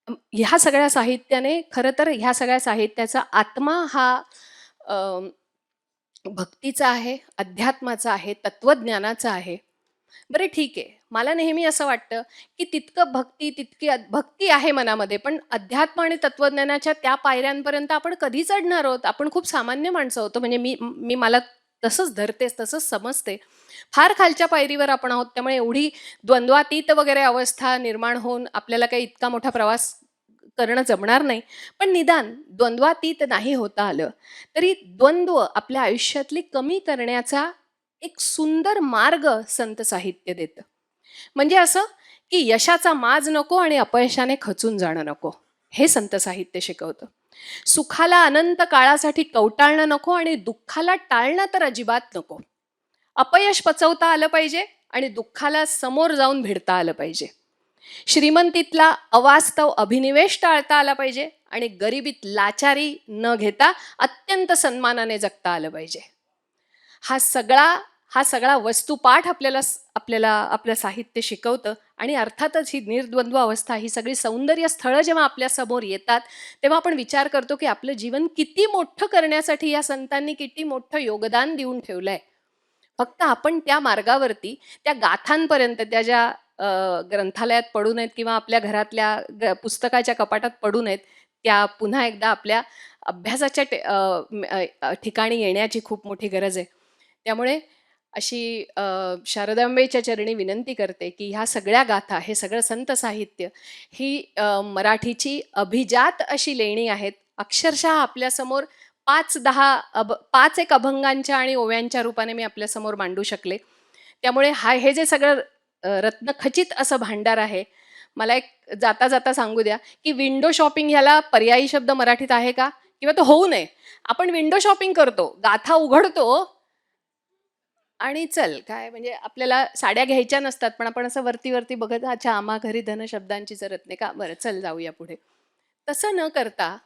ह्या सगळ्या साहित्याने, खरं तर ह्या सगळ्या साहित्याचा आत्मा हा भक्तीचा आहे, अध्यात्माचा आहे, तत्वज्ञानाचा आहे. बरं ठीक आहे, मला नेहमी असं वाटतं की तितकी भक्ती आहे मनामध्ये, पण अध्यात्म आणि तत्वज्ञानाच्या त्या पायऱ्यांपर्यंत आपण कधी चढणार आहोत? आपण खूप सामान्य माणसं होतो. म्हणजे मला तसंच धरतेच, तसंच समजते. फार खालच्या पायरीवर आपण आहोत. त्यामुळे एवढी द्वंद्वातीत वगैरे अवस्था निर्माण होऊन आपल्याला काही इतका मोठा प्रवास करणं जमणार नाही. पण निदान द्वंद्वातीत नाही होता आलं तरी द्वंद्व आपल्या आयुष्यातली कमी करण्याचा एक सुंदर मार्ग संत साहित्य देतं. म्हणजे असं की यशाचा माज नको आणि अपयशाने खचून जाणं नको, हे संत साहित्य शिकवतं. सुखाला अनंत काळासाठी कवटाळणं नको आणि दुःखाला टाळणं तर अजिबात नको. अपयश पचवता आलं पाहिजे आणि दुःखाला समोर जाऊन भिडता आलं पाहिजे. श्रीमंतीतला अवास्तव अभिनिवेश टाळता आला पाहिजे आणि गरिबीत लाचारी न घेता अत्यंत सन्मानाने जगता आलं पाहिजे. हा सगळा वस्तुपाठ आपल्याला आपलं साहित्य शिकवतं. आणि अर्थातच ही निर्द्वंद्व अवस्था, ही सगळी सौंदर्य स्थळं जेव्हा आपल्या समोर येतात तेव्हा आपण विचार करतो की आपलं जीवन किती मोठं करण्यासाठी या संतांनी किती मोठं योगदान देऊन ठेवलंय. फक्त आपण त्या मार्गावरती, त्या गाथांपर्यंत, त्या ज्या ग्रंथालयात पडू नयेत किंवा आपल्या घरातल्या पुस्तकाच्या कपाटात पडू नयेत, त्या पुन्हा एकदा आपल्या अभ्यासाच्या ठिकाणी येण्याची खूप मोठी गरज आहे. त्यामुळे अशी शारदांबेच्या चरणी विनंती करते की ह्या सगळ्या गाथा, हे सगळं संत साहित्य ही मराठीची अभिजात अशी लेणी आहेत. अक्षरशः आपल्यासमोर 5-एक अभंगांच्या आणि ओव्यांच्या रूपाने मी आपल्यासमोर मांडू शकले. त्यामुळे हे जे सगळं रत्नखचित असं भांडार आहे. मला एक जाता जाता सांगू द्या की विंडो शॉपिंग ह्याला पर्यायी शब्द मराठीत आहे का? किंवा तो होऊ नये. आपण विंडो शॉपिंग करतो, गाथा उघडतो आणि चल काय, म्हणजे आपल्याला साड्या घ्यायच्या नसतात पण आपण असं वरती बघत, अच्छा आम्हा घरी धन शब्दांची जरत नाही का, बरं चल जाऊया पुढे. तसं न करता,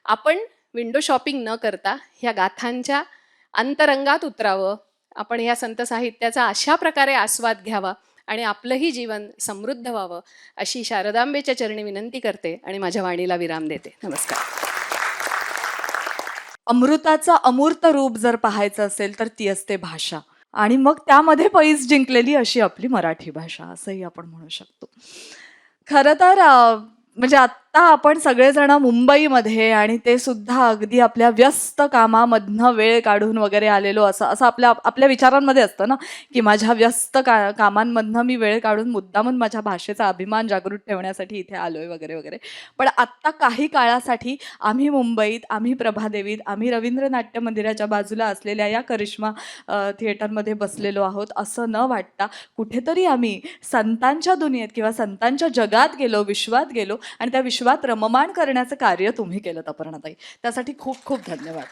आपण विंडो शॉपिंग न करता ह्या गाथांच्या अंतरंगात उतरावं. आपण ह्या संत साहित्याचा अशा प्रकारे आस्वाद घ्यावा आणि आपलंही जीवन समृद्ध व्हावं अशी शारदांबेच्या चरणी विनंती करते आणि माझ्या वाणीला विराम देते. नमस्कार. अमृताचं अमूर्त रूप जर पाहायचं असेल तर ती असते भाषा, आणि मग त्यामध्ये पैज जिंकलेली अशी आपली मराठी भाषा, असंही आपण म्हणू शकतो. खरं तर म्हणजे आत्ता आपण सगळेजण मुंबईमध्ये, आणि ते सुद्धा अगदी आपल्या व्यस्त कामामधनं वेळ काढून वगैरे आलेलो, असं आपल्या विचारांमध्ये असतं ना की माझ्या व्यस्त कामांमधनं मी वेळ काढून मुद्दामून माझ्या भाषेचा अभिमान जागृत ठेवण्यासाठी इथे आलोय वगैरे वगैरे. पण आत्ता काही काळासाठी आम्ही मुंबईत, आम्ही प्रभादेवीत, आम्ही रवींद्र नाट्य मंदिराच्या बाजूला असलेल्या या करिश्मा थिएटरमध्ये बसलेलो आहोत. असं न वाटता कुठेतरी आम्ही संतांच्या दुनियेत किंवा संतांच्या जगात गेलो, विश्वात गेलो, आणि त्या विश्वात रममाण करण्याचं कार्य तुम्ही केलं अपर्णाताई. त्यासाठी खूप खूप धन्यवाद.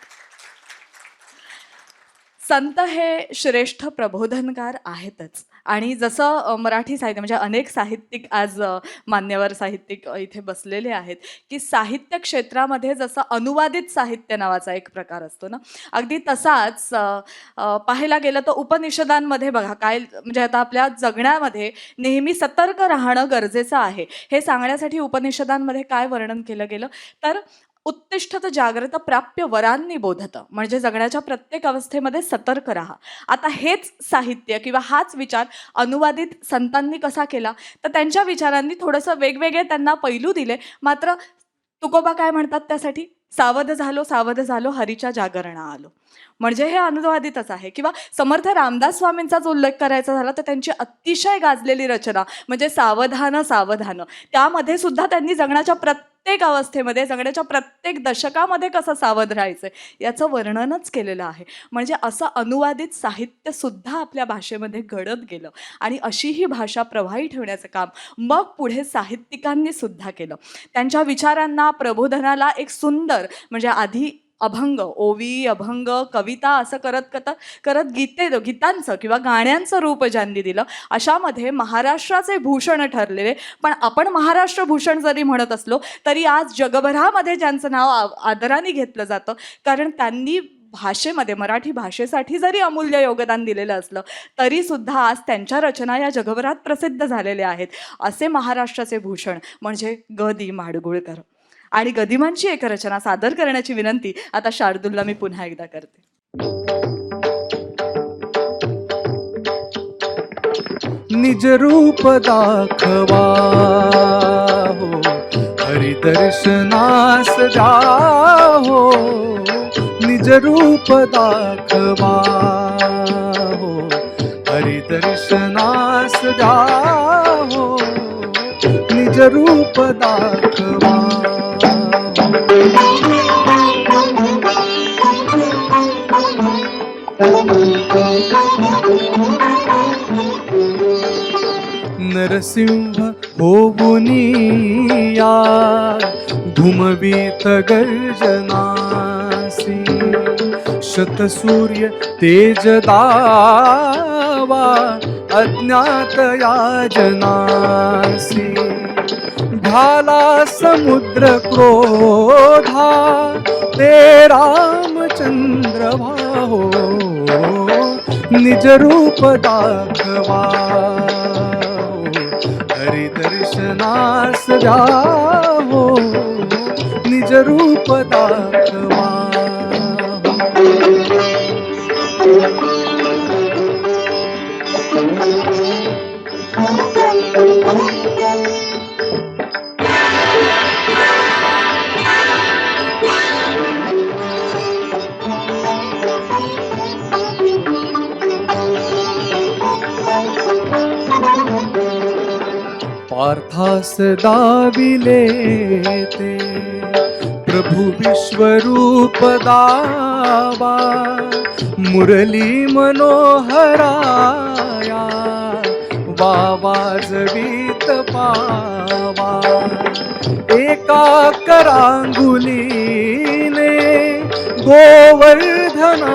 संत हे श्रेष्ठ प्रबोधनकार आहेतच, आणि जसं मराठी साहित्य म्हणजे अनेक साहित्यिक, आज मान्यवर साहित्यिक इथे बसलेले आहेत, की साहित्य क्षेत्रामध्ये जसं अनुवादित साहित्य नावाचा एक प्रकार असतो ना, अगदी तसाच पाहायला गेलं तर उपनिषदांमध्ये बघा काय, म्हणजे आता आपल्या जगण्यामध्ये नेहमी सतर्क राहणं गरजेचं आहे हे सांगण्यासाठी उपनिषदांमध्ये काय वर्णन केलं गेलं तर उत्तिष्ठत जाग्रत प्राप्य वरांनी बोधत, म्हणजे जगण्याच्या प्रत्येक अवस्थेमध्ये सतर्क राहा. आता हेच साहित्य किंवा हाच विचार अनुवादित संतांनी कसा केला तर त्यांच्या विचारांनी थोडंसं वेगवेगळे त्यांना पैलू दिले. मात्र तुकोबा काय म्हणतात त्यासाठी, सावध झालो हरीच्या जागरणा आलो. म्हणजे हे अनुवादितच आहे. किंवा समर्थ रामदास स्वामींचा जो उल्लेख करायचा झाला तर त्यांची अतिशय गाजलेली रचना म्हणजे सावधान सावधान. त्यामध्ये सुद्धा त्यांनी जगण्याच्या प्रत्येक अवस्थेमध्ये, जगण्याच्या प्रत्येक दशकामध्ये कसं सावध राहायचं याचं वर्णनच केलेलं आहे. म्हणजे असं अनुवादित साहित्य सुद्धा आपल्या भाषेमध्ये घडत गेलं आणि अशी ही भाषा प्रवाही ठेवण्याचं काम मग पुढे साहित्यिकांनी सुद्धा केलं. त्यांच्या विचारांना, प्रबोधनाला एक सुंदर म्हणजे आधी अभंग, ओवी, अभंग, कविता असं करत गीतांचं किंवा गाण्यांचं रूप ज्यांनी दिलं, अशामध्ये महाराष्ट्राचे भूषण ठरलेले. पण आपण महाराष्ट्र भूषण जरी म्हणत असलो तरी आज जगभरामध्ये ज्यांचं नाव आदराने घेतलं जातं, कारण त्यांनी भाषेमध्ये, मराठी भाषेसाठी जरी अमूल्य योगदान दिलेलं असलं तरी सुद्धा आज त्यांच्या रचना या जगभरात प्रसिद्ध झालेल्या आहेत. असे महाराष्ट्राचे भूषण म्हणजे ग दी माडगुळकर. आणि गदिमांची एक रचना सादर करण्याची विनंती आता शार्दूलला मी पुन्हा एकदा करते. निज रूप दाखवा हो, हरि दर्शनास द्या हो. निज रूप दाखवा हो, हरि दर्शनास द्या हो. निज रूप दाखवा. नरसिंह होऊनिया घुमवीत गर्जनासी. शतसूर्य तेज दावा अज्ञात याजनासी. झाला समुद्र क्रोधा ते रामचंद्र भाहो. निज रूप दाखवा हरि दर्शनास द्या हो. निज रूप दाखवा. पार्थास दाविले ते प्रभु विश्वरूप दावा. मुरली मनोहराया वाजवीत पावा. एका करांगुलीने गोवर्धना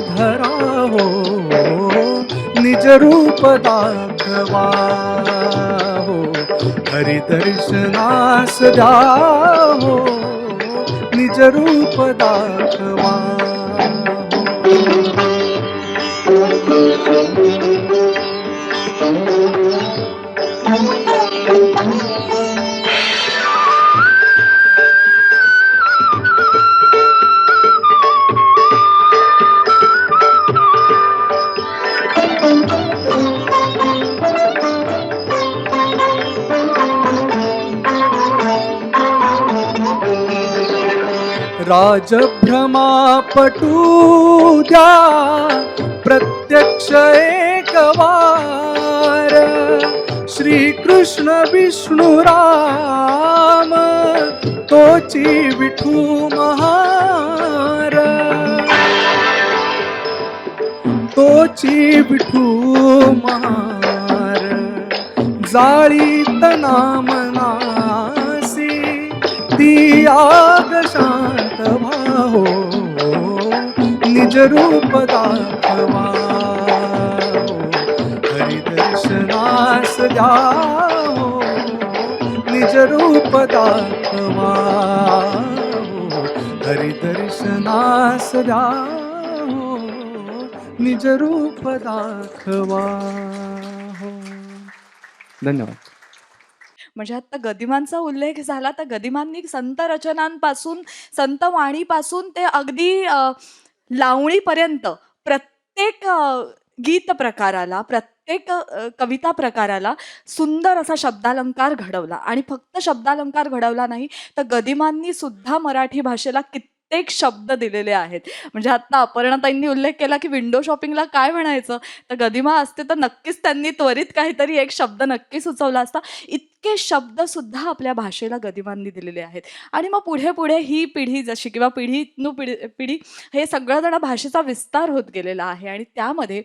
धरा हो. निज रूप दाखवा हो, हरि दर्शनास द्या हो. निज रूप दाखवा राजभ्रमापटू द्या प्रत्यक्ष एकवार. श्रीकृष्ण विष्णु राम तोची विठू महार. तोची विठू महार. जाळीत नामनासी ती आग शांत भाहो. निज रूप दाखवा हरि दर्शनास द्या हो. निज रूप दाखवा हरि दर्शनास द्या हो. निज रूप दाखवा हो. धन्यवाद. म्हणजे आता गदिमांचा उल्लेख झाला तर गदिमांनी संत रचनांपासून, संत वाणीपासून ते अगदी लावणीपर्यंत प्रत्येक गीत प्रकाराला, प्रत्येक प्रत्येक कविता प्रकाराला सुंदर असा शब्दालंकार घडवला आणि फक्त शब्दालंकार घडवला नाही तर गदिमांनी सुद्धा मराठी भाषेला कित्येक शब्द दिलेले आहेत. म्हणजे आता अपर्णाताईंनी उल्लेख केला की विंडो शॉपिंगला काय म्हणायचं, तर गदिमा असते तर नक्कीच त्यांनी त्वरित काहीतरी एक शब्द नक्की सुचवला असता. इतके शब्द सुद्धा आपल्या भाषेला गदिमांनी दिलेले आहेत. आणि मग पुढे पुढे ही पिढी जशी किंवा पिढी हे सगळं जण भाषेचा विस्तार होत गेलेला आहे. आणि त्यामध्ये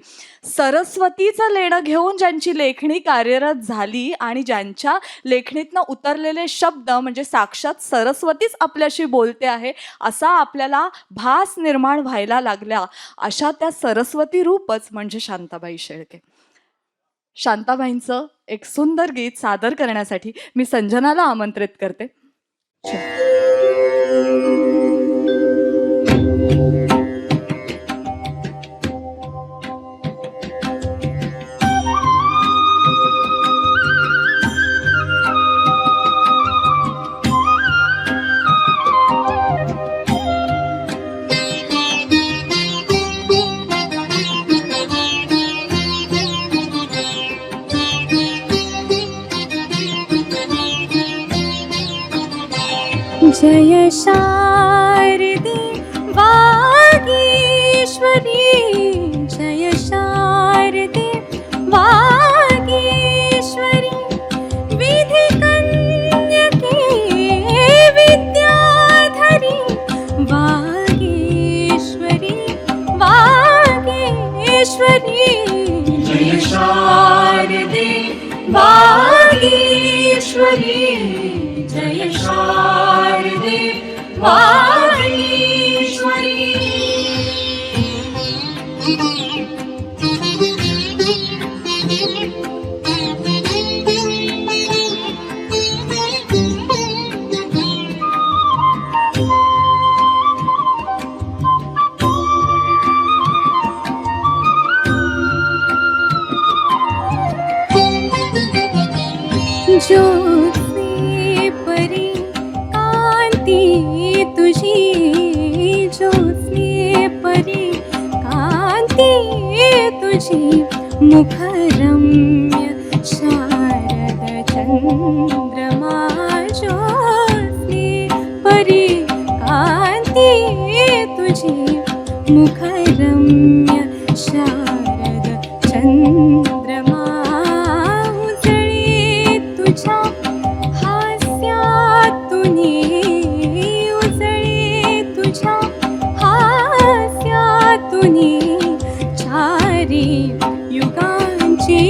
सरस्वतीचं लेणं घेऊन ज्यांची लेखणी कार्यरत झाली आणि ज्यांच्या लेखणीतनं उतरलेले शब्द म्हणजे साक्षात सरस्वतीच आपल्याशी बोलते आहे असा आपल्याला भास निर्माण व्हायला लागल्या, अशा त्या सरस्वती रूपच म्हणजे शांताबाई शेळके. शांताबाईंचं एक सुंदर गीत सादर करण्यासाठी मी संजनाला आमंत्रित करते. जय शारदे वागीश्वरी, जय शारदे वागीश्वरी, विधि कन्यके विद्याधरी, वागीश्वरी वागीश्वरी, जय शारदे वागीश्वरी, जय शारदे वागीश्वरी. ज्योत्स्ने परी कांती तुझी, ज्योत्स्ने परी कांती तुझी, मुखरम्य शारद चंद्रमा, ज्योत्स्ने परी कांती तुझी, मुखरम्य शारद चंद्रमा, युगांची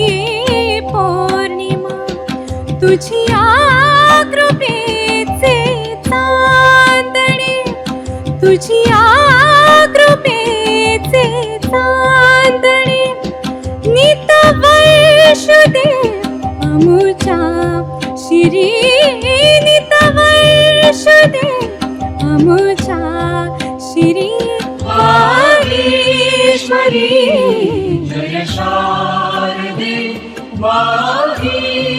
पौर्णिमा, तुझी कृपेचे चांदणे, तुझी कृपेचे चांदणे, नित वैशुदे अमुच्या शिरी, नित वैशुदे अमुच्या शिरी, वागीश्वरी, जय शारदे वागीश्वरी.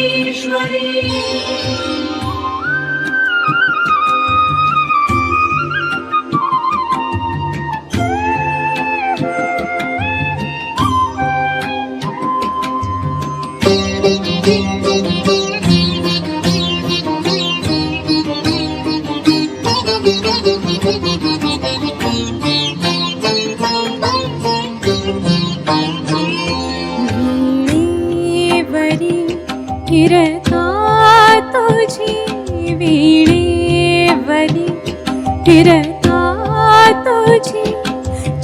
फिरता तुझी वीणेवरी, फिरता तुझी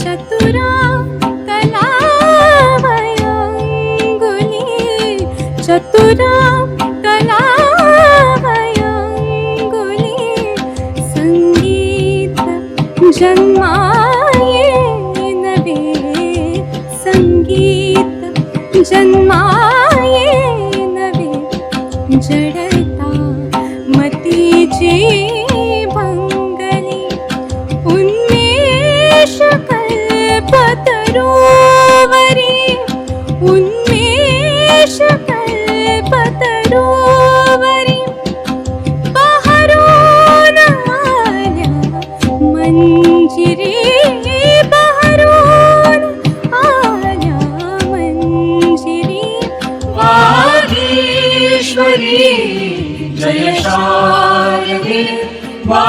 चतुरा कलावयांगुली, चतुरा कलावयांगुली, संगीत जन्माये नवे, संगीत जन्माये नवे, जडता मतीची भंगली, उन्मेष कल्पतरुवरी, उन्मेष कल्पतरुवरी, बहरून आल्या मंजिरी, बहरून आल्या मंजिरी, जय शारदे वा